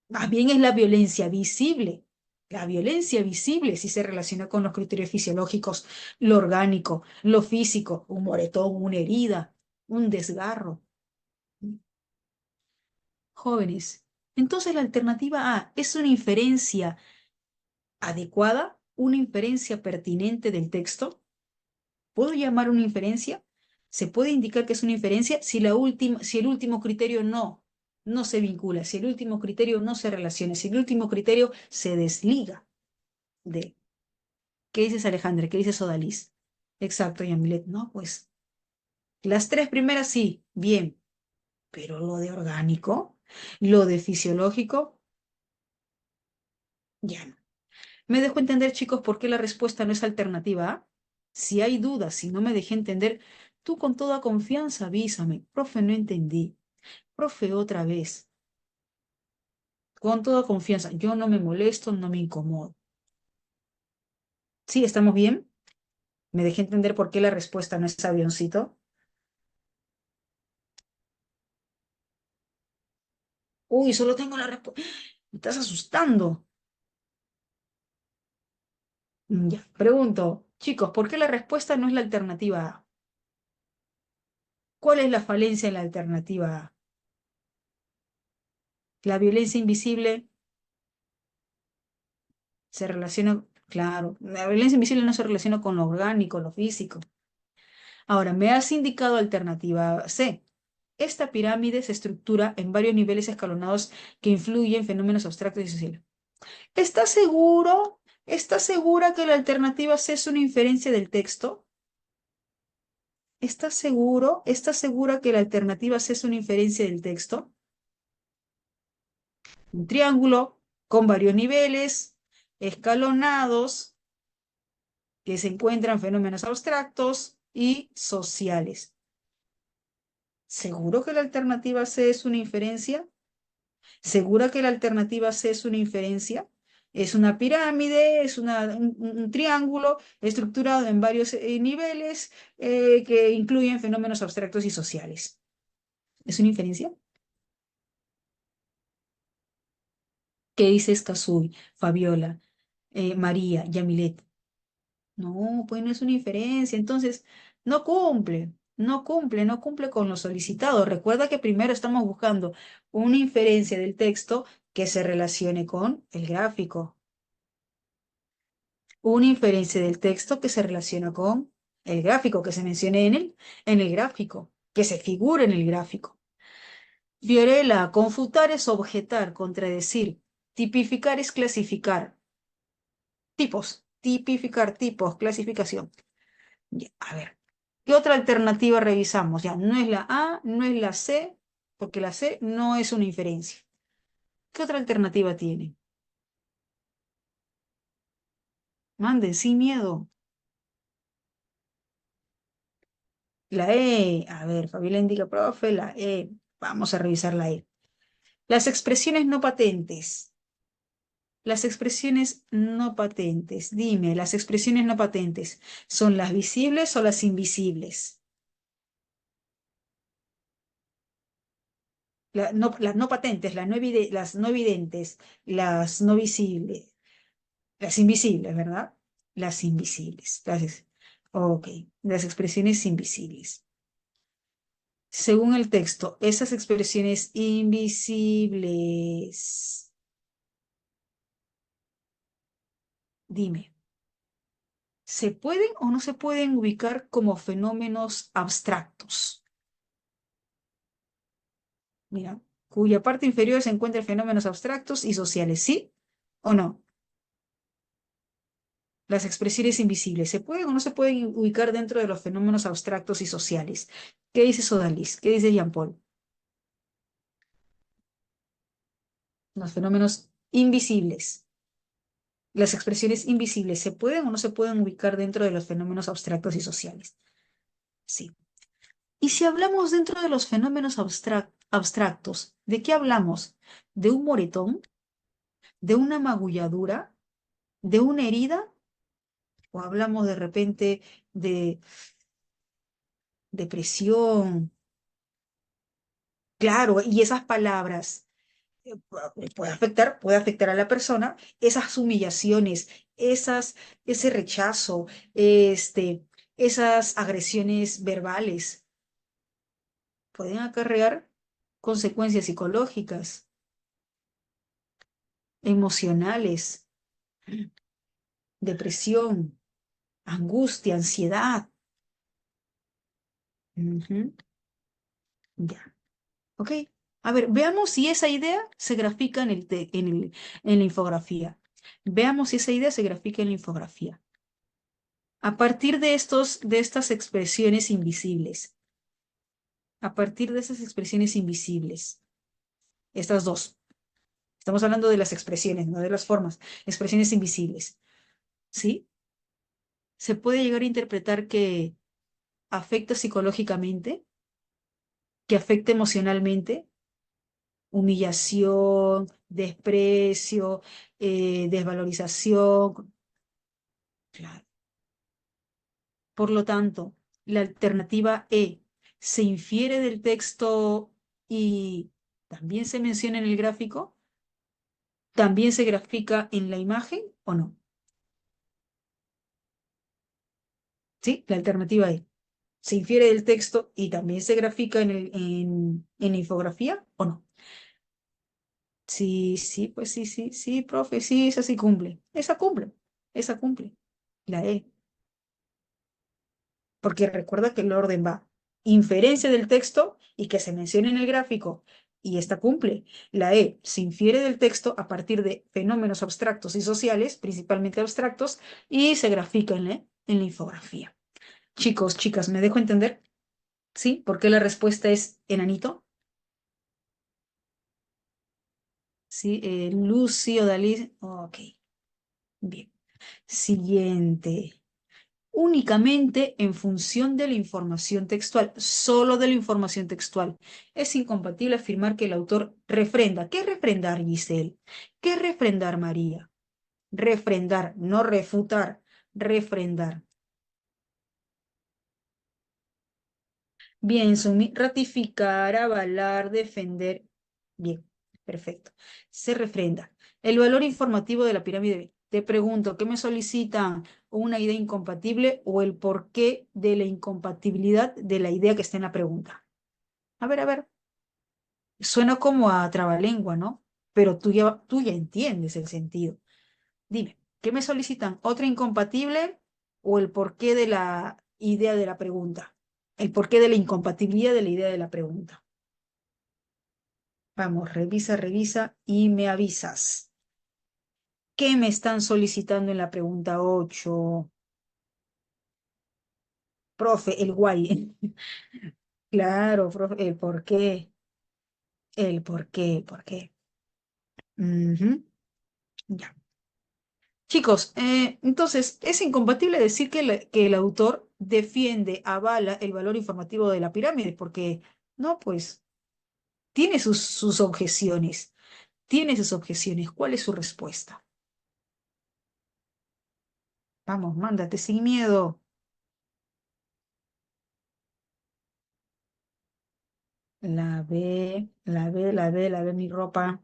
Más bien es la violencia visible. La violencia visible sí se relaciona con los criterios fisiológicos, lo orgánico, lo físico, un moretón, una herida, un desgarro. Jóvenes, entonces la alternativa A es una inferencia adecuada, una inferencia pertinente del texto. ¿Puedo llamar una inferencia? Se puede indicar que es una inferencia si el último criterio no se vincula, si el último criterio no se relaciona, si el último criterio se desliga de. ¿Qué dices, Alejandra? ¿Qué dices, Odalis? Exacto, Yamilet. No, pues las tres primeras sí, bien, pero lo de orgánico, lo de fisiológico, ya no. ¿Me dejo entender, chicos, por qué la respuesta no es alternativa A? Si hay dudas, si no me dejé entender, tú con toda confianza avísame. Profe, no entendí. Profe, otra vez. Con toda confianza. Yo no me molesto, no me incomodo. ¿Sí? ¿Estamos bien? ¿Me dejé entender por qué la respuesta no es avioncito? Uy, solo tengo la respuesta. Me estás asustando. Ya. Pregunto, chicos, ¿por qué la respuesta no es la alternativa A? ¿Cuál es la falencia en la alternativa A? La violencia invisible se relaciona, claro, la violencia invisible no se relaciona con lo orgánico, lo físico. Ahora, me has indicado alternativa C. Esta pirámide se estructura en varios niveles escalonados que influyen en fenómenos abstractos y sociales. ¿Estás seguro? ¿Estás segura que la alternativa C es una inferencia del texto? ¿Estás seguro? ¿Estás segura que la alternativa C es una inferencia del texto? Un triángulo con varios niveles escalonados que se encuentran fenómenos abstractos y sociales. ¿Seguro que la alternativa C es una inferencia? ¿Segura que la alternativa C es una inferencia? Es una pirámide, es un triángulo estructurado en varios niveles que incluyen fenómenos abstractos y sociales. ¿Es una inferencia? ¿Qué dices, Kazuy, Fabiola, María, Yamilet? No, pues no es una inferencia. Entonces, no cumple con lo solicitado. Recuerda que primero estamos buscando una inferencia del texto que se relacione con el gráfico. Una inferencia del texto que se relaciona con el gráfico, que se mencione en el gráfico, que se figure en el gráfico. Fiorella, confutar es objetar, contradecir. Tipificar es clasificar. Tipos, tipificar tipos, clasificación. Ya, a ver, ¿qué otra alternativa revisamos? Ya, no es la A, no es la C, porque la C no es una inferencia. ¿Qué otra alternativa tiene? Manden, sin miedo. La E, a ver, Fabiola indica, profe, la E. Vamos a revisar la E. Las expresiones no patentes. Las expresiones no patentes. Dime, ¿las expresiones no patentes son las visibles o las invisibles? Las no patentes, las no evidentes, las no visibles, las invisibles, ¿verdad? Las invisibles. Ok, las expresiones invisibles. Según el texto, esas expresiones invisibles, dime, ¿se pueden o no se pueden ubicar como fenómenos abstractos? Mira, cuya parte inferior se encuentran fenómenos abstractos y sociales, ¿sí o no? Las expresiones invisibles, ¿se pueden o no se pueden ubicar dentro de los fenómenos abstractos y sociales? ¿Qué dice Sodalis? ¿Qué dice Jean Paul? Los fenómenos invisibles. Las expresiones invisibles, ¿se pueden o no se pueden ubicar dentro de los fenómenos abstractos y sociales? Sí. Y si hablamos dentro de los fenómenos abstractos, ¿de qué hablamos? ¿De un moretón? ¿De una magulladura? ¿De una herida? ¿O hablamos de repente de depresión? Claro, y esas palabras puede afectar a la persona, esas humillaciones, ese rechazo, esas agresiones verbales, pueden acarrear consecuencias psicológicas, emocionales, depresión, angustia, ansiedad. Ujú. Ya, ¿ok? A ver, veamos si esa idea se grafica en la infografía. Veamos si esa idea se grafica en la infografía. A partir de estas expresiones invisibles, a partir de esas expresiones invisibles, estas dos, estamos hablando de las expresiones, no de las formas, expresiones invisibles, ¿sí? Se puede llegar a interpretar que afecta psicológicamente, que afecta emocionalmente, humillación, desprecio, desvalorización. Claro. Por lo tanto, la alternativa E se infiere del texto y también se menciona en el gráfico, también se grafica en la imagen o no. ¿Sí? La alternativa E. ¿Se infiere del texto y también se grafica en la infografía o no? Sí, sí, pues sí, sí, sí, profe, sí, esa sí cumple. Esa cumple, esa cumple. La E. Porque recuerda que el orden va inferencia del texto y que se mencione en el gráfico, y esta cumple. La E se infiere del texto a partir de fenómenos abstractos y sociales, principalmente abstractos, y se grafica en la infografía. Chicos, chicas, ¿me dejo entender? ¿Sí? ¿Por qué la respuesta es enanito? ¿Sí? Lucio, Dalí. Ok, bien. Siguiente. Únicamente en función de la información textual, solo de la información textual. Es incompatible afirmar que el autor refrenda. ¿Qué es refrendar, Giselle? ¿Qué es refrendar, María? Refrendar, no refutar, refrendar. Bien, ratificar, avalar, defender. Bien, perfecto. Se refrenda. El valor informativo de la pirámide. Te pregunto, ¿qué me solicitan? ¿Una idea incompatible o el porqué de la incompatibilidad de la idea que está en la pregunta? A ver. Suena como a trabalengua, ¿no? Pero tú ya entiendes el sentido. Dime, ¿qué me solicitan? ¿Otra incompatible o el porqué de la idea de la pregunta? El porqué de la incompatibilidad de la idea de la pregunta. Vamos, revisa, revisa y me avisas. ¿Qué me están solicitando en la pregunta 8? Profe, el guay. Claro, profe, el porqué. El porqué, el porqué. Ujú. Ya. Chicos, entonces, es incompatible decir que el autor defiende, avala el valor informativo de la pirámide, porque, no, pues, tiene sus objeciones. Tiene sus objeciones. ¿Cuál es su respuesta? Vamos, mándate sin miedo. La ve mi ropa.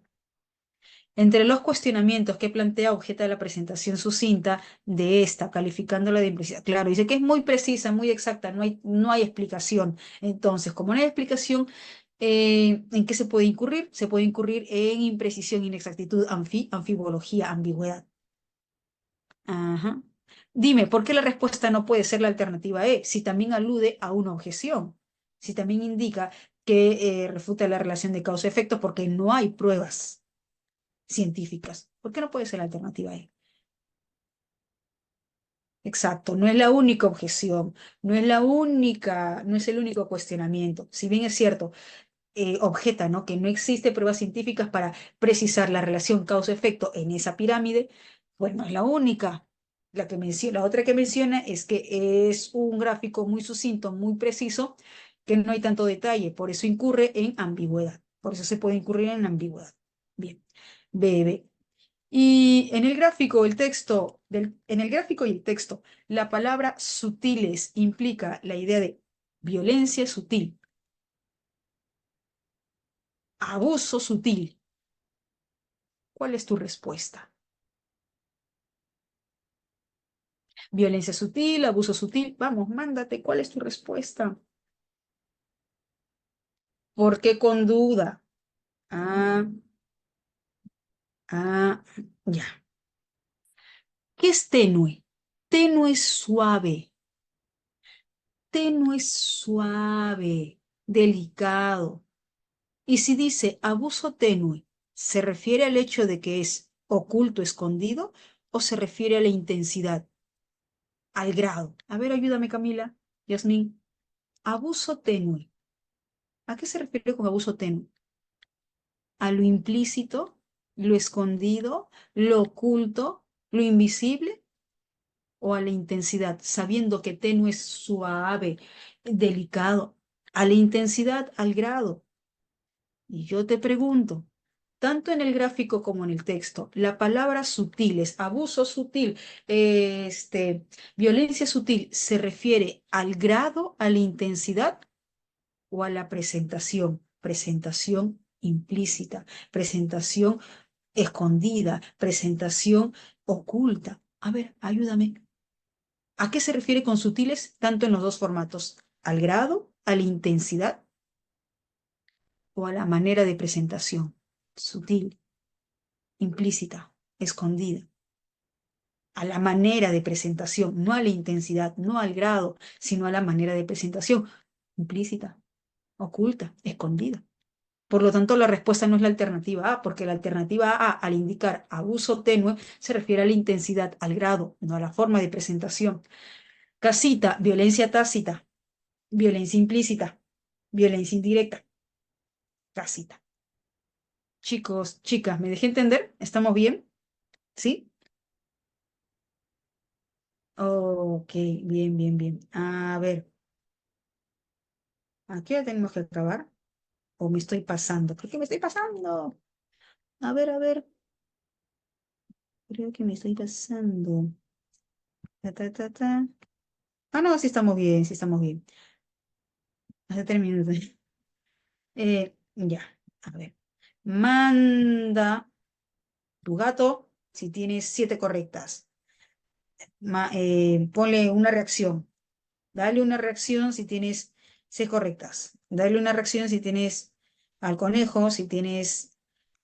Entre los cuestionamientos que plantea, objeta la presentación sucinta de esta, calificándola de imprecisa. Claro, dice que es muy precisa, muy exacta, no hay explicación. Entonces, como no hay explicación, ¿en qué se puede incurrir? Se puede incurrir en imprecisión, inexactitud, anfibología, ambigüedad. Ajá. Dime, ¿por qué la respuesta no puede ser la alternativa E? Si también alude a una objeción, si también indica que refuta la relación de causa-efecto porque no hay pruebas científicas. ¿Por qué no puede ser la alternativa E? Exacto, no es la única objeción, no es el único cuestionamiento. Si bien es cierto, objeta, ¿no? Que no existe pruebas científicas para precisar la relación causa-efecto en esa pirámide, pues no es la única. La otra que menciona es que es un gráfico muy sucinto, muy preciso, que no hay tanto detalle, por eso incurre en ambigüedad. Por eso se puede incurrir en ambigüedad. Bien. B. Y en el gráfico, en el gráfico y el texto, la palabra sutiles implica la idea de violencia sutil, abuso sutil. ¿Cuál es tu respuesta? Violencia sutil, abuso sutil. Vamos, mándate. ¿Cuál es tu respuesta? ¿Por qué con duda? Ah, ya. ¿Qué es tenue? Tenue es suave. Tenue es suave, delicado. Y si dice abuso tenue, ¿se refiere al hecho de que es oculto, escondido, o se refiere a la intensidad, al grado? A ver, ayúdame, Camila, Yasmín. Abuso tenue. ¿A qué se refiere con abuso tenue? ¿A lo implícito, lo escondido, lo oculto, lo invisible? ¿O a la intensidad, sabiendo que tenue es suave, delicado? A la intensidad, al grado. Y yo te pregunto, tanto en el gráfico como en el texto, la palabra sutiles, abuso sutil, violencia sutil, ¿se refiere al grado, a la intensidad o a la presentación? Presentación implícita, presentación escondida, presentación oculta. A ver, ayúdame. ¿A qué se refiere con sutiles tanto en los dos formatos? ¿Al grado, a la intensidad o a la manera de presentación? Sutil, implícita, escondida, a la manera de presentación, no a la intensidad, no al grado, sino a la manera de presentación, implícita, oculta, escondida. Por lo tanto, la respuesta no es la alternativa A, porque la alternativa A, al indicar abuso tenue, se refiere a la intensidad, al grado, no a la forma de presentación. Casita, violencia tácita, violencia implícita, violencia indirecta, casita. Chicos, chicas, ¿me dejé entender? ¿Estamos bien? ¿Sí? Ok, bien, bien, bien. A ver, ¿a qué hora tenemos que acabar? ¿O me estoy pasando? Creo que me estoy pasando. A ver, creo que me estoy pasando. Ta, ta, ta, ta. Ah, no, sí estamos bien, sí estamos bien. Hace 3 minutos. Ya, a ver. Manda tu gato si tienes 7 correctas. Ponle una reacción. Dale una reacción si tienes 6 correctas. Dale una reacción si tienes al conejo, si tienes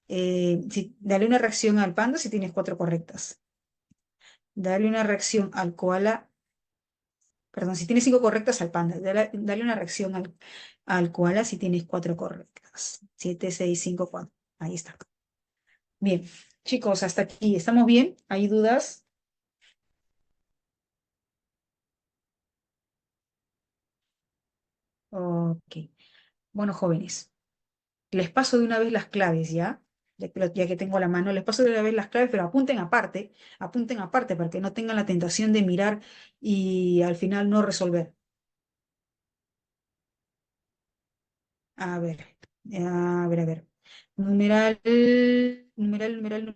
dale una reacción al panda si tienes 4 correctas. Dale una reacción al koala, perdón, si tienes 5 correctas al panda. Dale una reacción al koala si tienes 4 correctas. 7, 6, 5, 4. Ahí está. Bien, chicos, hasta aquí. ¿Estamos bien? ¿Hay dudas? Ok. Bueno, jóvenes, les paso de una vez las claves, ¿ya? Ya que tengo a la mano, les paso de una vez las claves, pero apunten aparte para que no tengan la tentación de mirar y al final no resolver. A ver, a ver. Numeral, numeral.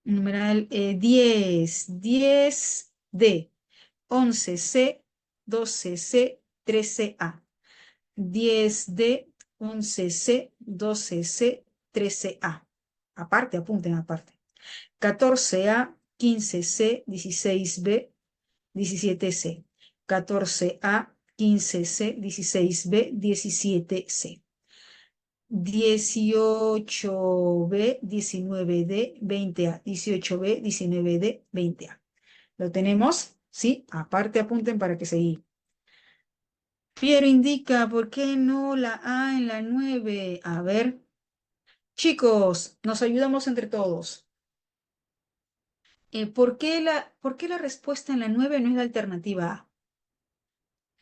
Numeral 10, 10D, 11C, 12C, 13A. 10D, 11C, 12C, 13A. Aparte, apunten aparte. 14A, 15C, 16B, 17C. 14A, 15C, 16B, 17C. 18B, 19D, 20A. 18B, 19D, 20A. ¿Lo tenemos? ¿Sí? Aparte apunten para que seguí. Piero indica, ¿por qué no la A en la 9? A ver. Chicos, nos ayudamos entre todos. ¿Por qué la respuesta en la 9 no es la alternativa A?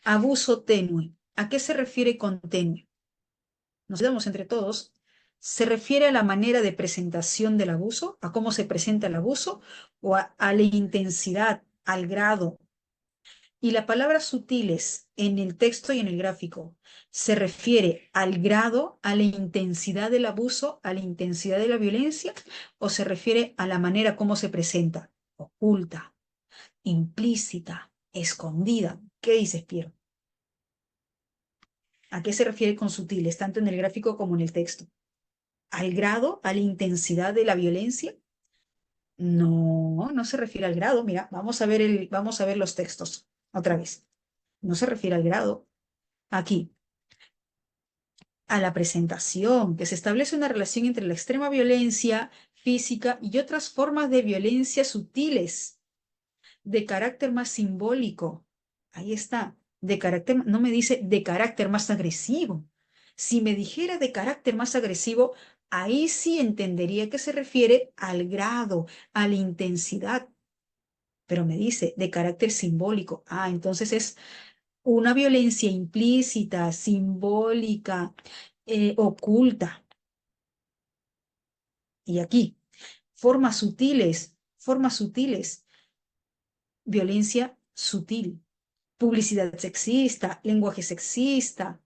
Abuso tenue. ¿A qué se refiere con tenue? Nos damos entre todos. ¿Se refiere a la manera de presentación del abuso, a cómo se presenta el abuso, o a la intensidad, al grado? Y la palabra sutiles en el texto y en el gráfico se refiere al grado, a la intensidad del abuso, a la intensidad de la violencia, o se refiere a la manera como se presenta, oculta, implícita, escondida. ¿Qué dices, Piero? ¿A qué se refiere con sutiles, tanto en el gráfico como en el texto? ¿Al grado, a la intensidad de la violencia? No, no se refiere al grado. Mira, vamos a ver los textos otra vez. No se refiere al grado. Aquí, a la presentación, que se establece una relación entre la extrema violencia física y otras formas de violencia sutiles, de carácter más simbólico. Ahí está, de carácter, no me dice de carácter más agresivo. Si me dijera de carácter más agresivo, ahí sí entendería que se refiere al grado, a la intensidad, pero me dice de carácter simbólico. Ah, entonces es una violencia implícita, simbólica, oculta. Y aquí, formas sutiles, violencia sutil, publicidad sexista, lenguaje sexista,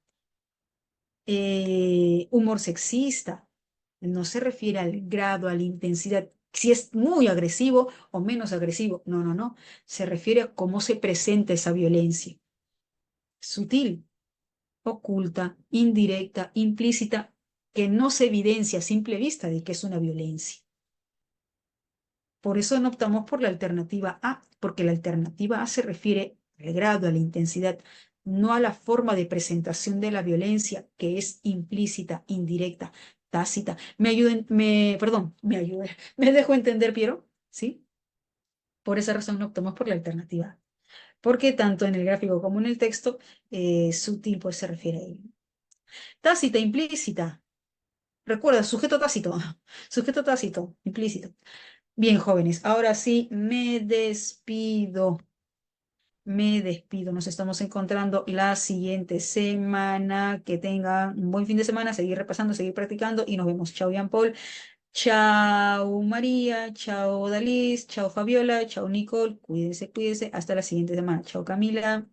humor sexista. No se refiere al grado, a la intensidad, si es muy agresivo o menos agresivo. No, no, no. Se refiere a cómo se presenta esa violencia. Sutil, oculta, indirecta, implícita, que no se evidencia a simple vista de que es una violencia. Por eso no optamos por la alternativa A, porque la alternativa A se refiere al grado, a la intensidad, no a la forma de presentación de la violencia, que es implícita, indirecta, tácita. Me ayuden, me dejo entender, Piero, ¿sí? Por esa razón no optamos por la alternativa A, porque tanto en el gráfico como en el texto, sutil pues se refiere a ello. Tácita, implícita. Recuerda, sujeto tácito, sujeto tácito, implícito. Bien, jóvenes, ahora sí me despido. Me despido. Nos estamos encontrando la siguiente semana. Que tengan un buen fin de semana. Seguir repasando, seguir practicando y nos vemos. Chao, Jean Paul. Chao, María. Chao, Dalis. Chao, Fabiola. Chao, Nicole. Cuídense, cuídense. Hasta la siguiente semana. Chao, Camila.